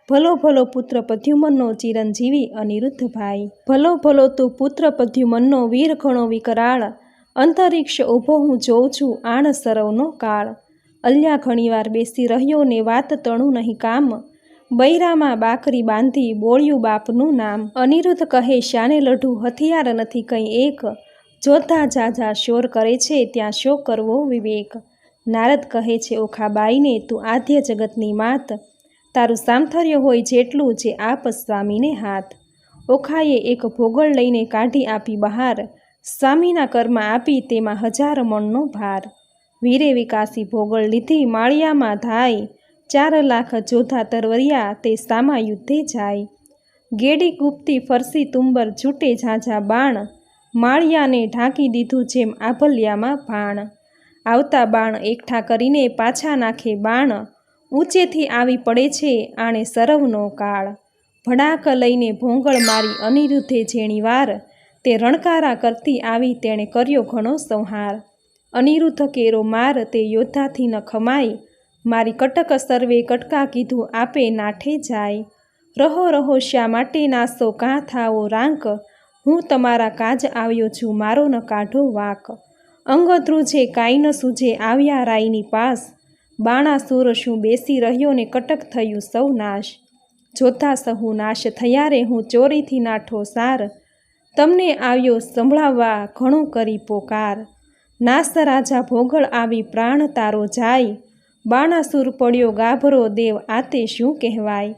ભલો ભલો પુત્ર પદ્યુમનનો, ચિરંજીવી અનિરુદ્ધભાઈ. ભલો ભલો તું પુત્ર પદ્યુમનનો, વીર ઘણો વિકરાળ. અંતરિક્ષ ઊભો હું જોઉં છું, આણ સરવનો કાળ. અલ્યા ઘણીવાર બેસી રહ્યો ને, વાત તણું નહીં કામ. બૈરામાં બાકરી બાંધી, બોળ્યું બાપનું નામ. અનિરુદ્ધ કહે શાને લઢું, હથિયાર નથી કંઈ એક. જોધા જાજા શોર કરે છે, ત્યાં શો કરવો વિવેક. નારદ કહે છે ઓખાબાઈને, તું આદ્ય જગતની માત, તારું સામથર્ય હોય જેટલું, જે આપ સ્વામીને હાથ. ઓખાએ એક ભોગળ લઈને કાઢી આપી બહાર, સ્વામીના કરમાં આપી, તેમાં 1000 મણનો ભાર. વીરે વિકાસી ભોગળ લીધી, માળિયામાં ધાય. 4 લાખ જોધા તરવરિયા, તે સામા યુદ્ધે જાય. ગેડી ગુપ્તી ફરસી તુંબર, છૂટે ઝાઝા બાણ. માળિયાને ઢાંકી દીધું, જેમ આભલ્યામાં ભાણ. આવતા બાણ એકઠા કરીને, પાછા નાખે બાણ. ઊંચેથી આવી પડે છે, આણે સરવનો કાળ. ભડાક લઈને ભોંગળ મારી, અનિરુદ્ધે જેણી વાર. તે રણકારા કરતી આવી તેણે કર્યો ઘણો સંહાર। અનિરુદ્ધ કેરો માર તે યોદ્ધાથી ન ખમાય, મારી કટક સર્વે કટકા કીધું આપે નાઠે જાય। રહો રહો શા માટે નાસો કાં થાઓ રાંક, હું તમારા કાજ આવ્યો છું મારો ન કાઢો વાક। અંગ ધ્રુજે કાંઈ ન સૂજે આવ્યા રાયની પાસ, બાણાસુર શું બેસી રહ્યો ને કટક થયું સૌ નાશ। જોતા સહુ નાશ થયા રે હું ચોરીથી નાઠો સાર, તમને આવ્યો સંભળાવવા ઘણું કરી પોકાર। નાસ રાજા ભોગળ આવી પ્રાણ તારો જાય, બાણાસુર પડ્યો ગાભરો દેવ આતે શું કહેવાય।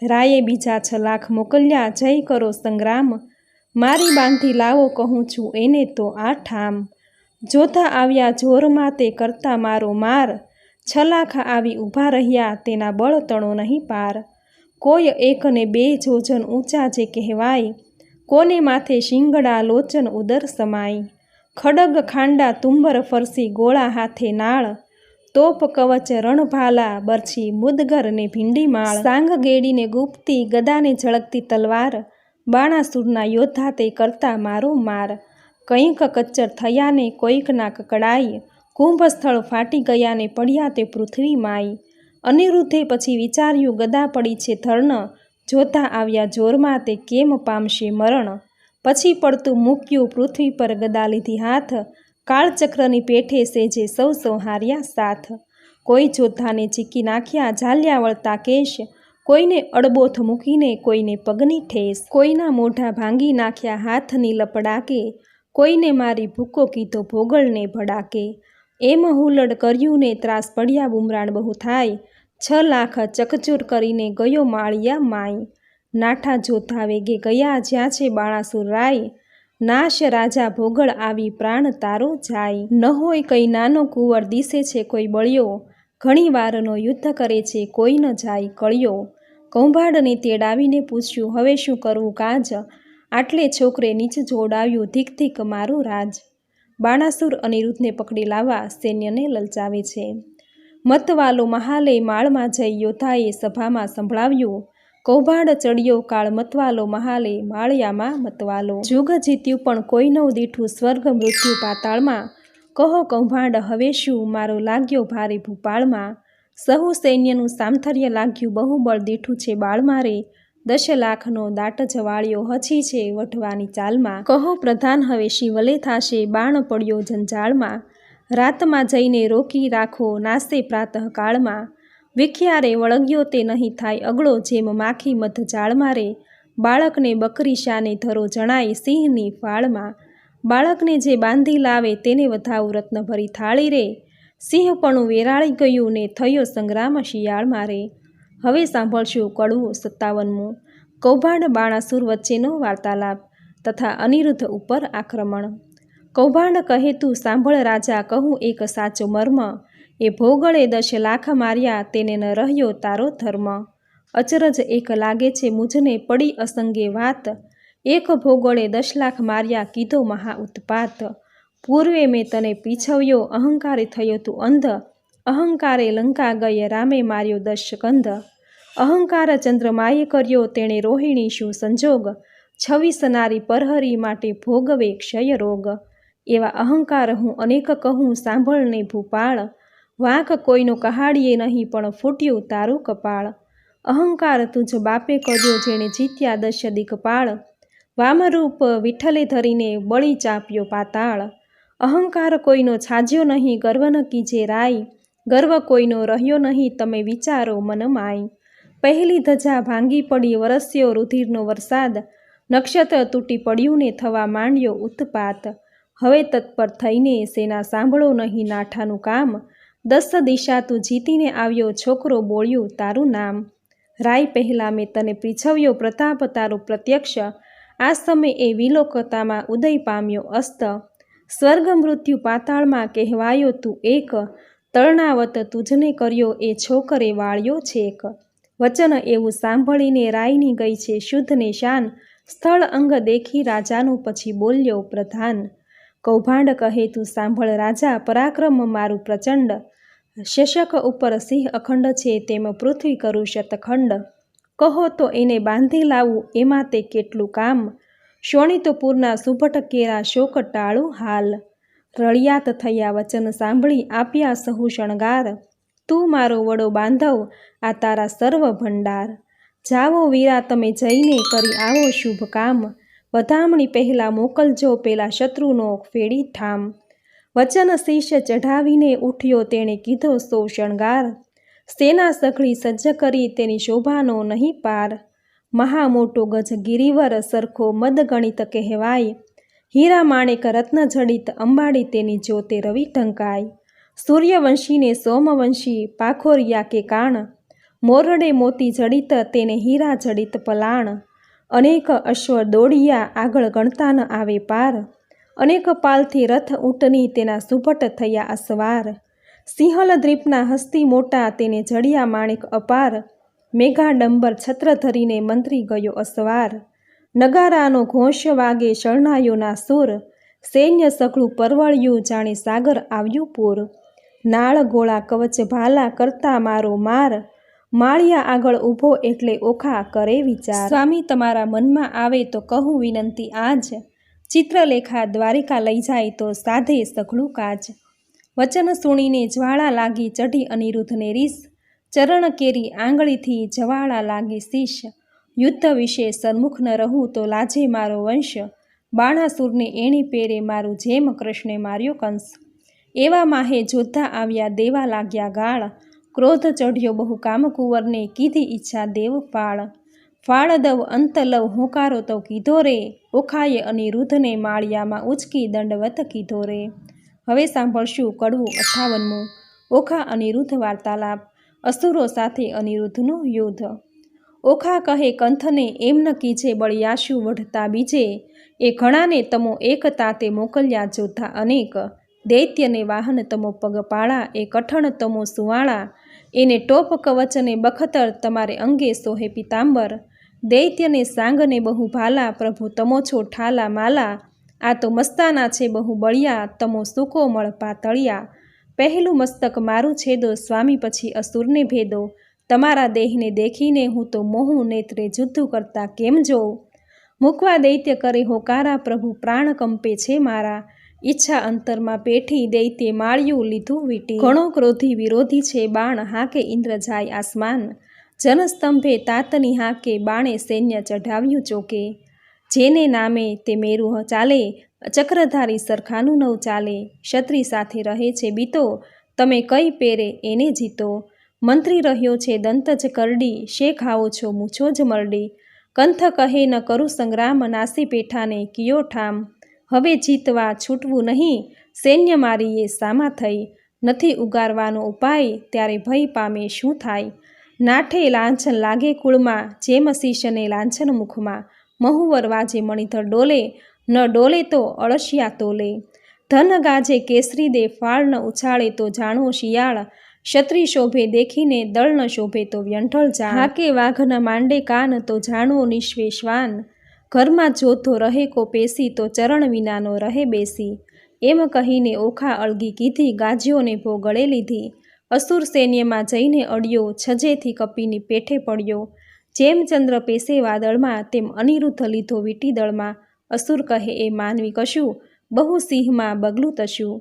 રાયે બીજા 6 લાખ મોકલ્યા જય કરો સંગ્રામ, મારી બાંધી લાવો કહું છું એને તો આ ઠામ। જોધા આવ્યા જોરમાં તે કરતા મારો માર, 6 લાખ આવી ઊભા રહ્યા તેના બળ તણો નહીં પાર। કોઈ 1 ને 2 જોજન ઊંચા જે કહેવાય, કોને માથે શિંગડા લોચન ઉદર સમાય। ખડગ ખાંડા તુંબર ફરસી ગોળા હાથે નાળ, તોપ કવચ રણભાલા બરછી મુદગર ને ભીંડી માળ। સાંગ ગેડીને ગુપ્તી ગદાને ઝળકતી તલવાર, બાણાસુરના યોદ્ધા તે કરતા મારો માર। કંઈક કચ્ચર થયા ને કોઈકના કકડાઈ, કુંભ સ્થળ ફાટી ગયા ને પડ્યા તે પૃથ્વી માઈ। અનિરુદ્ધે પછી વિચાર્યું ગદા પડી છે ધર્ણ, જોતા આવ્યા જોરમાં તે કેમ પામશે મરણ। પછી પડતું મૂક્યું પૃથ્વી પર ગદા લીધી હાથ, કાળચક્રની પેઠે સેજે સૌ સંહાર્યા સાથ। કોઈ જોધાને ચીકી નાખ્યા ઝાલ્યા વળતા કેશ, કોઈને અડબોથ મૂકીને કોઈને પગની ઠેસ। કોઈના મોઢા ભાંગી નાખ્યા હાથની લપડાકે, કોઈને મારી ભૂકો કીધો ભોગળને ભડાકે। એમ હુલડ કર્યું ને ત્રાસ પડ્યા બુમરાણ બહુ થાય, 6 લાખ ચકચૂર કરીને ગયો માળિયા માય। નાઠા જોધા વેગે ગયા જ્યાં છે બાણાસુર રાય, નાશ રાજા ભોગળ આવી પ્રાણ તારો જાય। ન હોય કઈ નાનો કુંવર દિસે છે કોઈ બળ્યો, ઘણી વારનો યુદ્ધ કરે છે કોઈ ન જાય કળ્યો। કૌભાંડને તેડાવીને પૂછ્યું હવે શું કરવું કાજ, આટલે છોકરે નીચ જોડાવ્યું ધીક ધીક મારું રાજ। બાણાસુર અનિરુદ્ધને પકડી લાવવા સૈન્યને લલચાવે છે। મતવાલો મહાલે માળમાં જઈ યોદ્ધાએ સભામાં સંભળાવ્યું, કૌભાંડ ચડ્યો કાળ મતવાલો મહાલે માળિયામાં મતવાલો। જુગ જીત્યું પણ કોઈ નવ દીઠું સ્વર્ગ મૃત્યુ પાતાળમાં, કહો કૌભાંડ હવે શું મારો લાગ્યો ભારે ભૂપાળમાં। સહુ સૈન્યનું સામથર્ય લાગ્યું બહુ બળ દીઠું છે બાળમાં રે, 10 લાખનો દાટ જવાળ્યો હછી છે વઢવાની ચાલમાં। કહો પ્રધાન હવે શી વલે થાશે બાણ પડ્યો જંજાળમાં, રાતમાં જઈને રોકી રાખો નાસે પ્રાતઃકાળમાં। વિખ્યારે વળગ્યો તે નહીં થાય અગળો જેમ માખી મધ જાળમાં રે, બાળકને બકરી શાને ધરો જણાય સિંહની ફાળમાં। બાળકને જે બાંધી લાવે તેને વધાવું રત્ન ભરી થાળી રે, સિંહપણું વેરાળી ગયું ને થયો સંગ્રામ શિયાળમાં રે। હવે સાંભળશું કડવું 57મું, કૌભાંડ બાણાસુર વચ્ચેનો વાર્તાલાપ તથા અનિરુદ્ધ ઉપર આક્રમણ। કૌભાંડ કહે તું સાંભળ રાજા કહું એક સાચો મર્મ, એ ભોગળે 10 લાખ માર્યા તેને ન રહ્યો તારો ધર્મ। અચરજ એક લાગે છે મુझને પડી અસંગે વાત, એક ભોગળે 10 લાખ માર્યા કીધો મહા ઉત્પાત। પૂર્વે મેં તને પીછવ્યો અહંકારે થયો તું અંધ, અહંકારે લંકા ગઈ રામે માર્યો 10 કંધ। અહંકાર ચંદ્રમાએ કર્યો તેણે રોહિણી શું સંજોગ, 26 નારી પરહરી માટે ભોગવે ક્ષય રોગ। એવા અહંકાર હું અનેક કહું સાંભળને ભૂપાળ, વાંક કોઈનો કહાડીએ નહીં પણ ફૂટ્યું તારું કપાળ। અહંકાર તુજ બાપે કર્યો જેણે જીત્યા 10 દિક્પાળ, વામરૂપ વિઠ્ઠલે ધરીને બળી ચાપ્યો પાતાળ। અહંકાર કોઈનો છાજ્યો નહીં ગર્વ ન કીજે રાય, ગર્વ કોઈનો રહ્યો નહીં તમે વિચારો મન માય। પહેલી ધજા ભાંગી પડી વરસ્યો રુધિરનો વરસાદ, નક્ષત્ર તૂટી પડ્યું ને થવા માંડ્યો ઉત્પાત। હવે તત્પર થઈને સેના સાંભળો નહીં નાઠાનું કામ, 10 દિશા તું જીતીને આવ્યો છોકરો બોલ્યું તારું નામ। રાય પહેલાં મેં તને પીછવ્યો પ્રતાપ તારો પ્રત્યક્ષ, આ સમય એ વિલોકતામાં ઉદય પામ્યો અસ્ત। સ્વર્ગ મૃત્યુ પાતાળમાં કહેવાયો તું એક, તરણાવત તુજને કર્યો એ છોકરે વાળ્યો છેક। વચન એવું સાંભળીને રાયની ગઈ છે શુદ્ધ ને શાન, સ્થળ અંગ દેખી રાજાનું પછી બોલ્યો પ્રધાન। કૌભાંડ કહે તું સાંભળ રાજા પરાક્રમ મારું પ્રચંડ, શશક ઉપર સિંહ અખંડ છે તેમ પૃથ્વી કરું શતખંડ। કહો તો એને બાંધી લાવું એમાં તે કેટલું કામ, શોણિતપુરના સુભટ કેરા શોક ટાળું હાલ, રળિયાત થયા વચન સાંભળી આપ્યા સહુ શણગાર, તું મારો વડો બાંધવ આ તારા સર્વ ભંડાર, જાવો વીરા તમે જઈને કરી આવો શુભ કામ, વધામણી પહેલાં મોકલજો પેલા શત્રુનો ફેડી ઠામ, વચન શીશ ચઢાવીને ઉઠ્યો તેણે કીધો સો શણગાર, સેના સઘળી સજ્જ કરી તેની શોભાનો નહીં પાર, મહા મોટો ગજ ગિરિવર સરખો મદ ગણિત કહેવાય, હીરા માણેક રત્ન જડિત અંબાડી તેની જ્યોતે રવિ ઢંકાય, સૂર્યવંશીને સોમવંશી પાખોરિયા કે કાણ, મોરડે મોતી જડિત તેને હીરા જડિત પલાણ, અનેક અશ્વ દોડિયા આગળ ગણતા ન આવે પાર, અનેક પાલથી રથ ઊંટની તેના સુભટ થયા અસવાર, સિંહલ દ્વીપના હસ્તી મોટા તેને જડિયા માણેક અપાર, મેઘાડંબર છત્ર ધરીને મંત્રી ગયો અસવાર, નગારાનો ઘોષ વાગે શરણાયોના સૂર, સૈન્ય સઘળું પરવળ્યું જાણે સાગર આવ્યું પૂર, નાળ ગોળા કવચ ભાલા કરતા મારો માર, માળિયા આગળ ઊભો એટલે ઓખા કરે વિચાર, સ્વામી તમારા મનમાં આવે તો કહું વિનંતી આજ, ચિત્રલેખા દ્વારિકા લઈ જાય તો સાધે સઘળું કાજ, વચન સુણીને જ્વાળા લાગી ચઢી અનિરુદ્ધને રીસ, ચરણ કેરી આંગળીથી જવાળા લાગી શીશ, યુદ્ધ વિશે સન્મુખ ન રહું તો લાજે મારો વંશ, બાણાસુરને એણી પેરે મારું જેમ કૃષ્ણે માર્યો કંસ, એવા માહે જોધા આવ્યા દેવા લાગ્યા ગાળ, ક્રોધ ચઢ્યો બહુ કામકુંવરને કીધી ઈચ્છા દેવ ફાળ, ફાળ દવ અંત લવ હોંકારો તો કીધો રે, ઓખાએ અનિરુદ્ધને માળિયામાં ઉચકી દંડવત કીધો રે. હવે સાંભળશું કડવું 58મું. ઓખા અનિરુદ્ધ વાર્તાલાપ. અસુરો સાથે અનિરુદ્ધનું યુદ્ધ. ઓખા કહે કંથને એમ ન કીજે બળિયાશુ વઢતા બીજે, એ ઘણાને તમો એક તાતે મોકલ્યા જોધા અનેક, દૈત્યને વાહન તમો પગપાળા, એ કઠણ તમો સુવાળા, એને ટોપ કવચને બખતર તમારે અંગે સોહે પિતાંબર, દૈત્યને સાંગને બહુ ભાલા, પ્રભુ તમો છો ઠાલા માલા, આ તો મસ્તાના છે બહુ બળિયા, તમો સૂકો મળ પાતળિયા, પહેલું મસ્તક મારું છેદો સ્વામી પછી અસુરને ભેદો, તમારા દેહને દેખીને હું તો મોહું નેત્રે જુદ્ધું કરતા કેમ જોઉં, મૂકવા દૈત્ય કરે હોકારા, પ્રભુ પ્રાણ કંપે છે મારા, ઈચ્છા અંતરમાં પેઠી દૈત્યે માળ્યું લીધું વીટી, ઘણો ક્રોધી વિરોધી છે બાણ, હાકે ઇન્દ્ર જાય આસમાન, જનસ્તંભે તાતની હાકે બાણે સૈન્ય ચઢાવ્યું ચોકે, જેને નામે તે મેરુ ચાલે, ચક્રધારી સરખાનું નવ ચાલે, ક્ષત્રિ સાથે રહે છે બીતો, તમે કઈ પેરે એને જીતો, મંત્રી રહ્યો છે દંત જ કરડી, શેખ આવો છો મૂછો જ મરડી, કંથ કહે ન કરું સંગ્રામ, નાસી પેઠાને કિયો ઠામ, હવે જીતવા છૂટવું નહીં, સૈન્ય મારીએ સામા થઈ, નથી ઉગારવાનો ઉપાય, ત્યારે ભય પામે શું થાય, નાઠે લાંછન લાગે કુળમાં, જેમ શીશને લાંછન મુખમાં, મહુવર વાજે મણિધર ડોલે, ન ડોલે તો અળસિયા તોલે, ધન ગાજે કેસરી દે, ફાળ ન ઉછાળે તો જાણવો શિયાળ, ક્ષત્રિ શોભે દેખીને દળ ન શોભે તો વ્યંઢળ જાણ, હાકે વાઘ ન માંડે કાન તો જાણવો નિશ્વે શ્વાન, ઘરમાં જોધો રહે કો પેસી તો ચરણ વિનાનો રહે બેસી, એમ કહીને ઓખા અળગી કીધી, ગાજ્યોને ભો ગળે લીધી, અસુર સૈન્યમાં જઈને અડ્યો, છજેથી કપીની પેઠે પડ્યો, જેમ ચંદ્ર પેસે વાદળમાં, તેમ અનિરુદ્ધ લીધો વીટી દળમાં, અસુર કહે એ માનવી કશું, બહુ સિંહમાં બગલું તશું,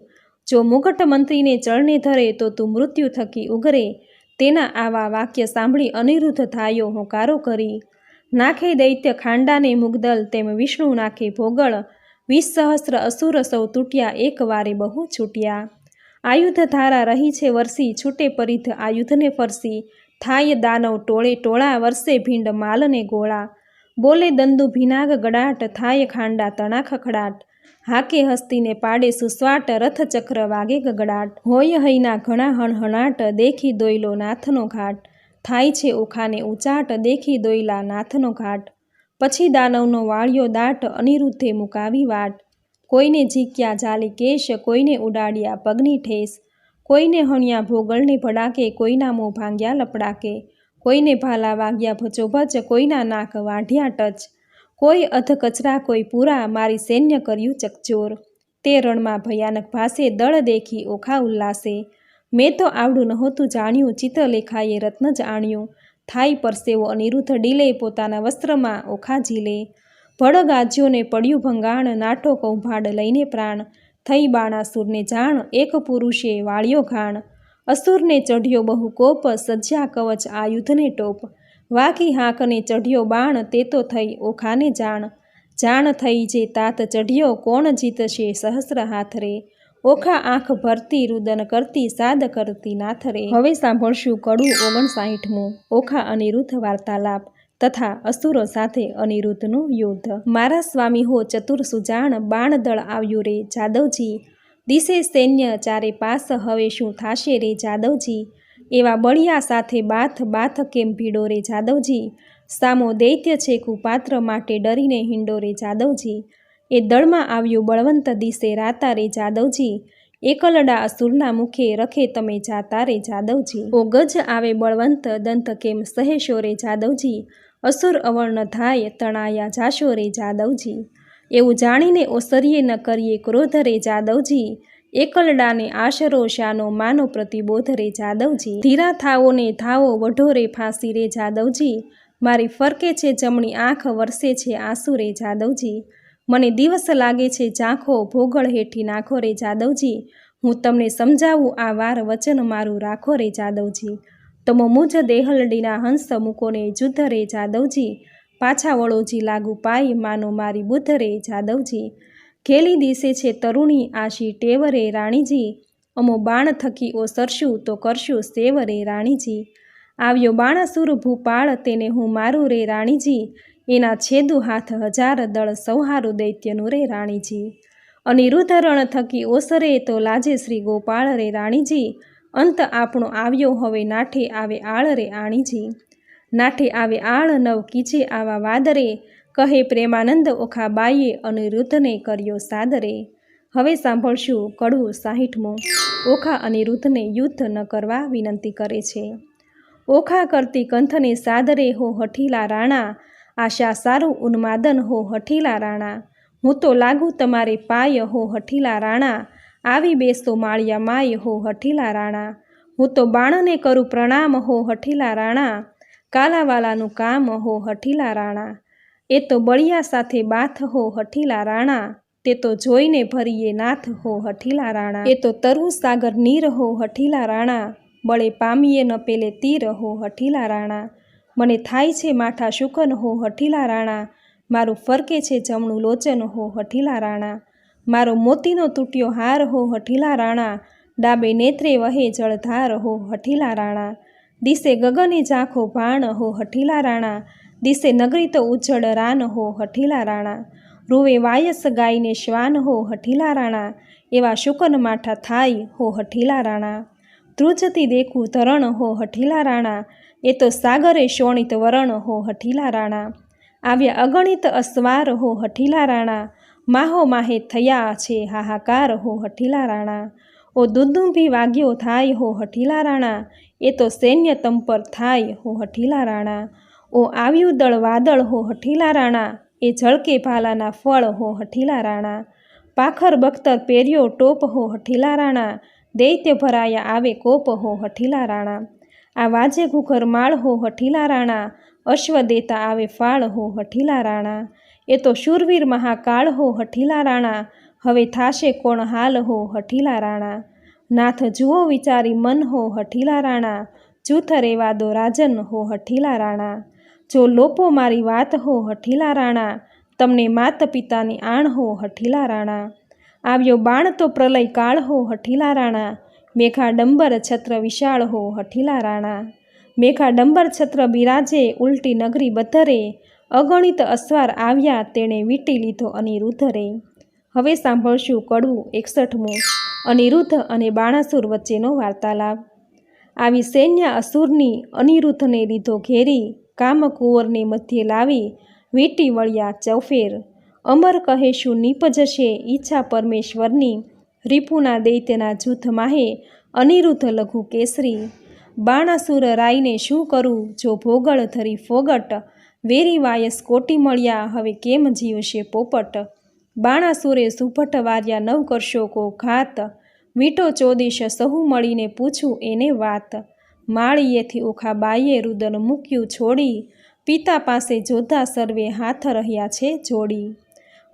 જો મુગટ મંત્રીને ચરણે ધરે તો તું મૃત્યુ થકી ઉગરે, તેના આવા વાક્ય સાંભળી અનિરુદ્ધ થાયો હોંકારો કરી, નાખે દૈત્ય ખાંડાને મુગદલ, તેમ વિષ્ણુ નાખે ભોગળ, 20 સહસ્ર અસુર સૌ તૂટ્યા, એક વારે બહુ છૂટ્યા, આયુધ ધારા રહી છે વરસી, છૂટે પરિધ આયુધને ફરસી, થાય દાનવ ટોળે ટોળા, વર્ષે ભીંડ માલને ગોળા, બોલે દંદુ ભીનાગ ગડાટ, થાય ખાંડા તણા ખખડાટ, હાકે હસ્તીને પાડે સુસ્વાટ, રથ ચક્ર વાગે ગગડાટ, હોય હૈના ઘણા હણહણાટ, દેખી દોયલો નાથનો ઘાટ, થાય છે ઓખાને ઉચાટ, દેખી દોયલા નાથનો ઘાટ, પછી દાનવનો વાળ્યો દાટ, અનિરુદ્ધે મુકાવી વાટ, કોઈને ઝીક્યા જાલી કેશ, કોઈને ઉડાડ્યા પગની ઠેસ, કોઈને હણ્યા ભોગળને ભડાકે, કોઈના મોં ભાંગ્યા લપડાકે, કોઈને ભાલા વાગ્યા ભચોભચ, કોઈના નાક વાઢ્યા ટચ, કોઈ અધ કચરા કોઈ પૂરા, મારી સૈન્ય કર્યું ચકચોર, તે રણમાં ભયાનક ભાસે, દળ દેખી ઓખા ઉલ્લાસે, મેં તો આવડું નહોતું જાણ્યું, ચિત્રલેખાએ રત્ન જ આણ્યું, થાય પરસેવો અનિરુદ્ધ ડીલે, પોતાના વસ્ત્રમાં ઓખા ઝીલે, ભડગાજ્યોને પડ્યું ભંગાણ, નાઠો કૌભાંડ લઈને પ્રાણ, થઈ બાણાસુરને જાણ, એક પુરુષે વાળ્યો ઘાણ. અસુરને ચઢ્યો બહુ કોપ, સજ્જા કવચ આયુધને ટોપ, વાઘી હાંકને ચઢ્યો બાણ, તે તો થઈ ઓખાને જાણ. જાણ થઈ જે તાત ચઢ્યો, કોણ જીતશે સહસ્ર હાથ રે, ઓખા આંખ ભરતી રુદન કરતી, સાદ કરતી નાથ રે. હવે સાંભળશું કડું 59મું ઓખા અનિરુદ્ધ વાર્તાલાપ તથા અસુરો સાથે અનિરુદ્ધનું યુદ્ધ. મારા સ્વામી હો ચતુર સુજાણ, બાણદળ આવ્યું રે જાદવજી, દિશે સૈન્ય ચારે પાસ, હવે શું થાશે રે જાદવજી. એવા બળિયા સાથે બાથ, બાથ કેમ ભીડો રે જાદવજી, સામો દૈત્ય છે કુપાત્ર, માટે ડરીને હિંડો રે જાદવજી. એ દળમાં આવ્યું બળવંત, દિશે રાતા રે જાદવજી, એકલડા અસુરના મુખે, રખે તમે જાતા રે જાદવજી. ઓ ગજ આવે બળવંત, દંત કેમ સહેશો રે જાદવજી, અસુર અવર્ણ થાય, તણાયા જાશો રે જાદવજી. એવું જાણીને ઓસરીએ ન કરીએ ક્રોધ રે જાદવજી, એકલડાને આશરો શાનો માનો પ્રતિબોધ રે જાદવજી. ધીરા થાવો ને થાવો, વઢો રે ફાંસી રે જાદવજી, મારી ફરકે છે જમણી આંખ, વરસે છે આંસુ રે જાદવજી. મને દિવસ લાગે છે ઝાંખો, ભોગળ હેઠી નાખો રે જાદવજી, હું તમને સમજાવું આ વાર, વચન મારું રાખો રે જાદવજી. તમો મુજ દેહલડીના હંસ, મૂકોને જુદ્ધ રે જાદવજી, પાછા વળોજી લાગુ પાય, માનો મારી બુદ્ધ રે જાદવજી. ઘેલી દિશે છે તરુણી, આશી ટેવ રે રાણીજી, અમો બાણ થકી ઓસરશું, તો કરશું સેવ રે રાણીજી. આવ્યો બાણાસુર ભૂપાળ, તેને હું મારું રે રાણીજી, એના છેદુ હાથ હજાર, દળ સંહારું દૈત્યનું રે રાણીજી. અનિરુદ્ધ રણ થકી ઓસરે, તો લાજે શ્રી ગોપાળ રે રાણીજી, અંત આપણો આવ્યો હવે, નાઠે આવે આળ રે આણીજી. નાઠે આવે આળ, નવ કીચે આવા વાદરે, કહે પ્રેમાનંદ ઓખા બાઈએ, અનિરુદ્ધને કર્યો સાદરે. હવે સાંભળશું કડવું 60મું ઓખા અનિરુદ્ધને યુદ્ધ ન કરવા વિનંતી કરે છે. ઓખા કરતી કંથને સાદરે, હો હઠીલા રાણા, આશા સારું ઉન્માદન, હો હઠીલા રાણા. હું તો લાગુ તમારે પાય, હો હઠીલા રાણા, આવી બેસો માળિયા માય, હો હઠીલા રાણા. હું તો બાણને કરું પ્રણામ, હો હઠીલા રાણા, કાલાવાલાનું કામ, હો હઠીલા રાણા. એ તો બળિયા સાથે બાથ, હો હઠીલા રાણા, તે તો જોઈને ભરીએ નાથ, હો હઠીલા રાણા. એ તો તરવું સાગર નીર, હો હઠીલા રાણા, બળે પામીએ ન પેલે તીર, હો હઠીલા રાણા. મને થાય છે માઠા શુકન, હો હઠીલા રાણા, મારું ફરકે છે જમણું લોચન, હો હઠીલા રાણા. મારો મોતીનો તૂટ્યો હાર, હો હઠીલા રાણા, ડાબે નેત્રે વહે જળધાર, હો હઠીલા રાણા. દિશે ગગને ઝાંખો ભાણ, હો હઠીલા રાણા, દિશે નગરી તો ઉજ્જળ રાન, હો હઠીલા રાણા. રૂવે વાયસ ગાયને શ્વાન, હો હઠીલા રાણા, એવા શુકન માઠા થાય, હો હઠીલા રાણા. ધ્રુજતી દેખું ધરણ, હો હઠીલા રાણા, એ તો સાગરે શોણિત વરણ, હો હઠીલા રાણા. આવ્યા અગણિત અસવાર, હો હઠીલા રાણા, માહો માહે થયા છે હાહાકાર, હો હઠીલા રાણા. ઓ દુંદુંભી વાગ્યો થાય, હો હઠીલા રાણા, એ તો સૈન્ય તંપર થાય, હો હઠીલા રાણા. ઓ આવ્યું દળ વાદળ, હો હઠીલા રાણા, એ ઝળકે ભાલાના ફળ, હો હઠીલા રાણા. પાખર બખ્તર પહેર્યો ટોપ, હો હઠીલા રાણા, દૈત્ય ભરાયા આવે કોપ, હો હઠીલા રાણા. આ વાજે ઘુઘર માળ, હો હઠીલા રાણા, અશ્વ દેતા આવે ફાળ, હો હઠીલા રાણા. એ તો શૂરવીર મહાકાળ, હો હઠીલા રાણા, હવે થાશે કોણ હાલ, હો હઠીલા રાણા. નાથ જુઓ વિચારી મન, હો હઠીલા રાણા, જૂથ રેવા દો રાજન, હો હઠીલા રાણા. જો લોપો મારી વાત, હો હઠીલા રાણા, તમને માત પિતાની આણ, હો હઠીલા રાણા. આવ્યો બાણ તો પ્રલય કાળ, હો હઠીલા રાણા, મેઘા ડંબર છત્ર વિશાળ, હો હઠીલા રાણા. મેઘા ડંબર છત્ર બિરાજે, ઉલટી નગરી બધરે, અગણિત અસવાર આવ્યા, તેણે વીંટી લીધો અનિરુદ્ધ રે. હવે સાંભળશું કડવું 61મું અનિરુદ્ધ અને બાણાસુર વચ્ચેનો વાર્તાલાપ. આવી સૈન્ય અસુરની અનિરુદ્ધને લીધો ઘેરી, કામકુંવરને મધ્યે લાવી, વીંટી વળ્યા ચૌફેર. અમર કહેશું નીપજશે ઈચ્છા પરમેશ્વરની, રીપુના દૈત્યના જૂથ માહે અનિરુદ્ધ લઘુ કેસરી. બાણાસુર રાઈને શું કરું, જો ભોગળ ધરી ફોગટ, વેરી વાયસ કોટી મળ્યા, હવે કેમ જીવશે પોપટ. બાણાસુરે સુભટ વાર્યા નવ કરશો કો ઘાત, વીંટો ચોદીશ સહુ મળીને પૂછું એને વાત. માળીએથી ઓખા બાઈએ રુદન મૂક્યું છોડી, પિતા પાસે જોતા સર્વે હાથ રહ્યા છે જોડી।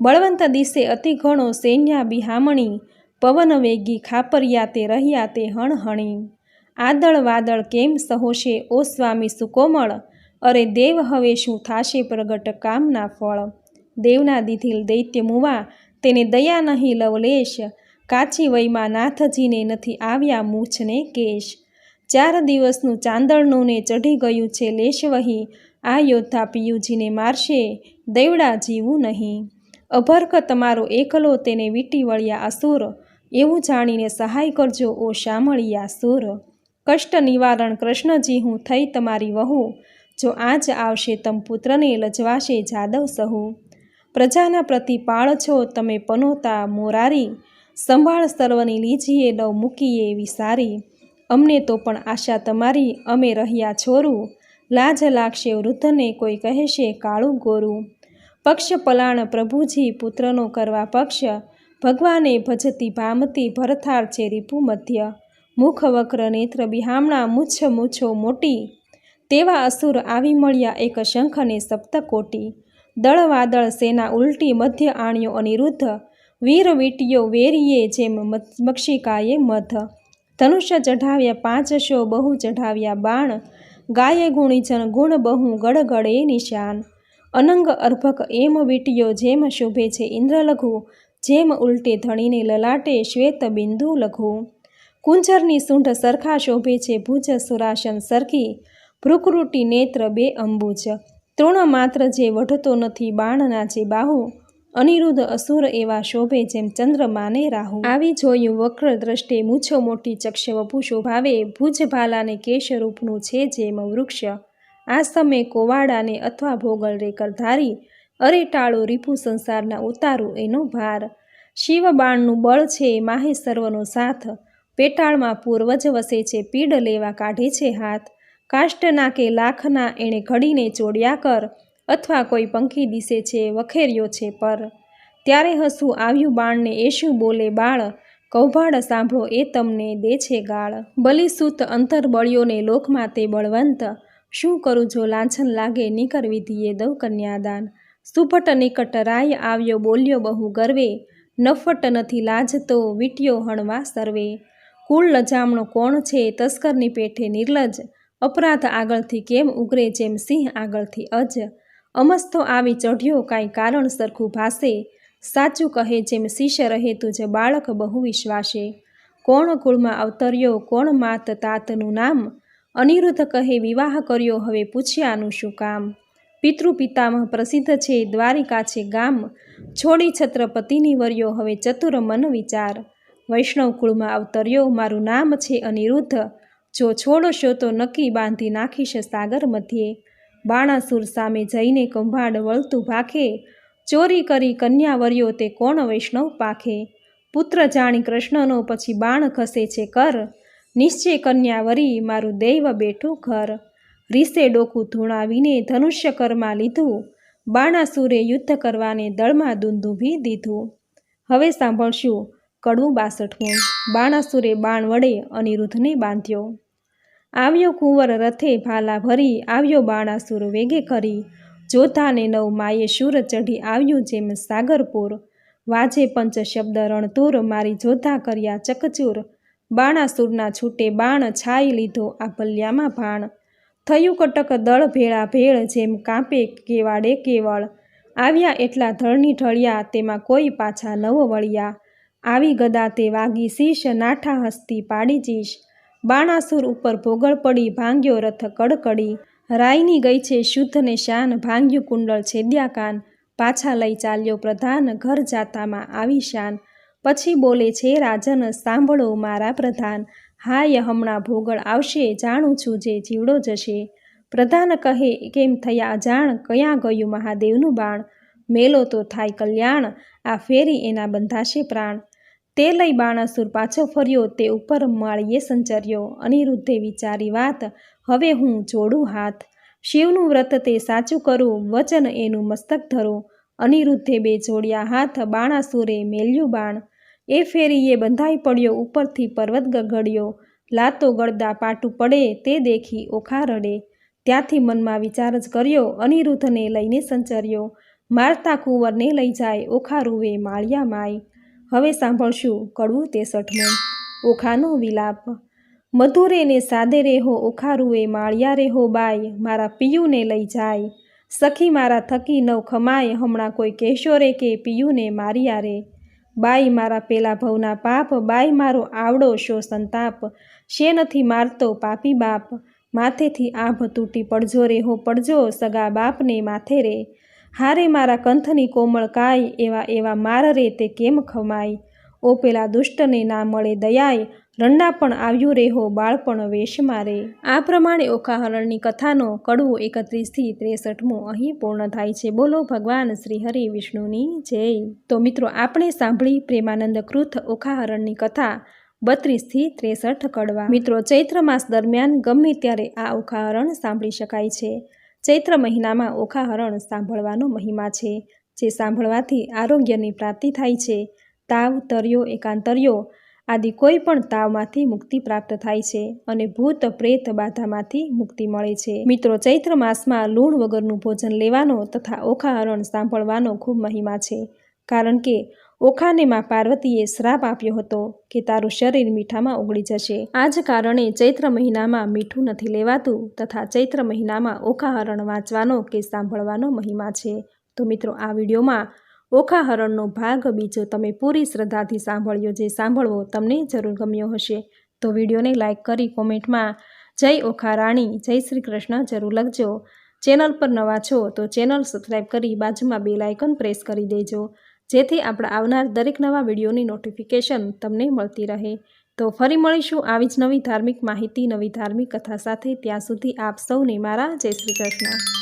બળવંત દિશે અતિ ઘણો સૈન્યા બિહામણી, પવન વેગી ખાપરિયા તે રહ્યા તે હણહણી। આદળ વાદળ કેમ સહોશે ઓ સ્વામી સુકોમળ, અરે દેવ હવે શું થાશે પ્રગટ કામના ફળ। દેવના દીધેલ દૈત્ય મુવા તેને દયા નહીં લવલેશ, કાચી વયમાં નાથજીને નથી આવ્યા મૂછને કેશ। 4 દિવસનું ચાંદળનું ને ચઢી ગયું છે લેશ વહી, આ યોદ્ધા પિયુજીને મારશે દેવડા જીવું નહીં। અભર્ક તમારો એકલો તેને વીટી વળ્યા અસુર, એવું જાણીને સહાય કરજો ઓ શામળિયા સુર। કષ્ટ નિવારણ કૃષ્ણજી હું થઈ તમારી વહુ, જો આજ આવશે તમ પુત્રને લજવાશે જાદવ સહુ। પ્રજાના પ્રતિપાળ છો તમે પનોતા મોરારી, સંભાળ સર્વની લીજીએ લવ મૂકીએ વિસારી। અમને તો પણ આશા તમારી અમે રહ્યા છોરું, લાજ લાગશે વૃદ્ધને કોઈ કહેશે કાળું ગોરું। પક્ષ પલાણ પ્રભુજી પુત્રનો કરવા પક્ષ, ભગવાને ભજતી ભામતી ભરથાર છે રીપુ મધ્ય। મુખ વક્ર નેત્ર બિહામણા મૂછ મૂછો મોટી, તેવા અસુર આવી મળ્યા એક શંખને સપ્તકોટી। દળ વાદળ સેના ઉલટી મધ્ય આણ્યો અનિરુદ્ધ, વીર વીટીયો વેરીએ જેમ મક્ષિકાએ મધ। ધનુષ્ય ચઢાવ્યા 500 બહુ ચઢાવ્યા બાણ, ગાયે ગુણીજન ગુણ બહુ ગળગળે નિશાન। અનંગ અર્ભક એમ વીટીયો જેમ શોભે છે ઇન્દ્રલઘુ, જેમ ઉલટે ધણીને લલાટે શ્વેત બિંદુ લઘુ। કુંજરની સૂંઢ સરખા શોભે છે ભુજ સુરાસન સરખી, ભ્રુકુટી નેત્ર 2 અંબુજ। તૃણ માત્ર જે વઢતો નથી બાણના જે બાહુ, અનિરુદ્ધ અસુર એવા શોભે જેમ ચંદ્રમાને રાહુ। આવી જોયું વક્ર દ્રષ્ટે મૂછો મોટી ચક્ષ વપુ શોભાવે, ભુજ ભાલાને કેશરૂપનું છે જેમ વૃક્ષ। આ સમય કોવાડાને અથવા ભોગલ રે કરધારી, અરે ટાળો રીપુ સંસારના ઉતારું એનો ભાર। શિવ બાણનું બળ છે માહે સર્વનો સાથ, પેટાળમાં પૂર્વજ વસે છે પીડ લેવા કાઢે છે હાથ। કાષ્ટ નાકે લાખના એણે ઘડીને ચોડ્યા કર, અથવા કોઈ પંખી દિશે છે વખેર્યો છે પર। ત્યારે હસવું આવ્યું બાણને એ શું બોલે બાળ, કૌભાડ સાંભળો એ તમને દે છે ગાળ। બલિસૂત અંતર બળ્યોને લોકમાં તે બળવંત, શું કરું જો લાંછન લાગે નિકર વિધિએ દઉં કન્યાદાન। સુભટ નિકટ રાય આવ્યો બોલ્યો બહુ ગર્વે, નફટ નથી લાજતો વીટ્યો હણવા સર્વે। કુળ લજામણો કોણ છે તસ્કરની પેઠે નિર્લજ, અપરાધ આગળથી કેમ ઉગરે જેમ સિંહ આગળથી અજ। અમસ્તો આવી ચઢ્યો કાંઈ કારણ સરખું ભાસે, સાચું કહે જેમ શિષ્ય રહે તુજ બાળક બહુ વિશ્વાસે। કોણ કુળમાં અવતર્યો કોણ માત તાતનું નામ, અનિરુદ્ધ કહે વિવાહ કર્યો હવે પૂછ્યાનું શું કામ। પિતૃ પિતામહ પ્રસિદ્ધ છે દ્વારિકા છે ગામ, છોડી છત્રપતિની વર્યો હવે ચતુર મન વિચાર। વૈષ્ણવ કુળમાં અવતર્યો મારું નામ છે અનિરુદ્ધ, જો છોડશો તો નક્કી બાંધી નાખીશ સાગર મધ્યે। બાણાસુર સામે જઈને કૌભાંડ વળતું ભાખે, ચોરી કરી કન્યા વર્યો તે કોણ વૈષ્ણવ પાખે। પુત્ર જાણી કૃષ્ણનો પછી બાણ ખસે છે કર, નિશ્ચય કન્યા વરી મારું દૈવ બેઠું ઘર। રીસે ડોકું ધૂણાવીને ધનુષ્ય કરમાં લીધું, બાણાસુરે યુદ્ધ કરવાને દળમાં દુંદુભી દીધું। હવે સાંભળશું કડવું 62મું। બાણાસુરે બાણ વડે અનિરુદ્ધને બાંધ્યો, આવ્યો કુંવર રથે ભાલા ભરી, આવ્યો બાણાસુર વેગે કરી। જોધાને 9 માયે શૂર ચઢી આવ્યું જેમ સાગરપુર, વાજે પંચ શબ્દ રણતુર મારી જોધા કર્યા ચકચૂર। બાણાસુરના છૂટે બાણ છાઈ લીધો આ ભલ્યામાં ભાણ, થયું કટક દળ ભેળા ભેળ જેમ કાંપે કેવાડે કેવળ। આવ્યા એટલા ધળની ઢળ્યા તેમાં કોઈ પાછા નવ વળ્યા, આવી ગદા તે વાગી શીશ નાઠા હસ્તી પાડી જીશ। બાણાસુર ઉપર ભોગળ પડી ભાંગ્યો રથ કડકડી, રાયની ગઈ છે શુદ્ધ ને શાન ભાંગ્યું કુંડળ છેદ્યા કાન। પાછા લઈ ચાલ્યો પ્રધાન ઘર જાતામાં આવી શાન, પછી બોલે છે રાજન સાંભળો મારા પ્રધાન। હાય હમણાં ભોગળ આવશે જાણું છું જે જીવડો જશે। પ્રધાન કહે કેમ થયા અજાણ કયાં ગયું મહાદેવનું બાણ, મેલો તો થાય કલ્યાણ આ ફેરી એના બંધાશે પ્રાણ। તે લઈ બાણાસુર પાછો ફર્યો તે ઉપર માળીએ સંચર્યો, અનિરુદ્ધે વિચારી વાત હવે હું જોડું હાથ। શિવનું વ્રત તે સાચું કરું વચન એનું મસ્તક ધરું, અનિરુદ્ધે 2 જોડ્યા હાથ બાણાસુરે મેલ્યું બાણ। એ ફેરીએ બંધાઈ પડ્યો ઉપરથી પર્વત ગગડ્યો, લાતો ગળદા પાટું પડે તે દેખી ઓખા રડે। ત્યાંથી મનમાં વિચાર જ કર્યો, અનિરુદ્ધને લઈને સંચર્યો, મારતા કુંવરને લઈ જાય ઓખા રૂવે માળિયા માય. હવે સાંભળશું કડવું 63મું. ઓખાનો વિલાપ. મધુરે ને સાદે રેહો ઓખા રૂવે માળિયા રેહો બાય, મારા પિયુને લઈ જાય. સખી મારા થકી નવ ખમાય, હમણાં કોઈ કહેશો રે કે પિયુને માર્યા રે. બાઈ મારા પેલા ભવના પાપ, બાઈ મારો આવડો શો સંતાપ, શે નથી મારતો પાપી બાપ. માથેથી આભ તૂટી પડજો રે હો પડજો, સગા બાપને માથે રે. હારે મારા કંથની કોમળ કાય, એવા એવા માર રે તે કેમ ખમાય. ઓ પેલા દુષ્ટને ના મળે દયાય, રંડા પણ આવ્યું રે હો બાળપણ વેશ મારે. આ પ્રમાણે ઓખાહરણની કથાનો કડવું 31 થી 63મું અહીં પૂર્ણ થાય છે. બોલો ભગવાન શ્રી હરિ વિષ્ણુની જય. તો મિત્રો, આપણે સાંભળી પ્રેમાનંદ કૃત ઓખાહરણની કથા 32 થી 63 કડવા. મિત્રો, ચૈત્ર માસ દરમિયાન ગમે ત્યારે આ ઓખાહરણ સાંભળી શકાય છે. ચૈત્ર મહિનામાં ઓખાહરણ સાંભળવાનો મહિમા છે, જે સાંભળવાથી આરોગ્યની પ્રાપ્તિ થાય છે. તાવ, તર્યો, એકાંતર્યો આદિ કોઈ પણ તાવમાંથી મુક્તિ પ્રાપ્ત થાય છે અને ભૂત પ્રેત બાધામાંથી મુક્તિ મળે છે. મિત્રો, ચૈત્ર માસમાં લૂણ વગરનું ભોજન લેવાનો તથા ઓખાહરણ સાંભળવાનો ખૂબ મહિમા છે, કારણ કે ઓખાને માં પાર્વતીએ શ્રાપ આપ્યો હતો કે તારું શરીર મીઠામાં ઓગળી જશે. આ જ કારણે ચૈત્ર મહિનામાં મીઠું નથી લેવાતું તથા ચૈત્ર મહિનામાં ઓખાહરણ વાંચવાનો કે સાંભળવાનો મહિમા છે. તો મિત્રો, આ વિડીયોમાં ઓખાહરણનો ભાગ બીજો તમે પૂરી શ્રદ્ધાથી સાંભળ્યો, જે સાંભળવો તમને જરૂર ગમ્યો હશે. તો વિડીયોને લાઇક કરી કોમેન્ટમાં જય ઓખા રાણી, જય શ્રી કૃષ્ણ જરૂર લખજો. ચેનલ પર નવા છો તો ચેનલ સબસ્ક્રાઈબ કરી બાજુમાં બેલ આઇકન પ્રેસ કરી દેજો, જેથી આપણે આવનાર દરેક નવા વિડીયોની નોટિફિકેશન તમને મળતી રહે. તો ફરી મળીશું આવી જ નવી ધાર્મિક માહિતી, નવી ધાર્મિક કથા સાથે. ત્યાં સુધી આપ સૌને મારા જય શ્રી કૃષ્ણ.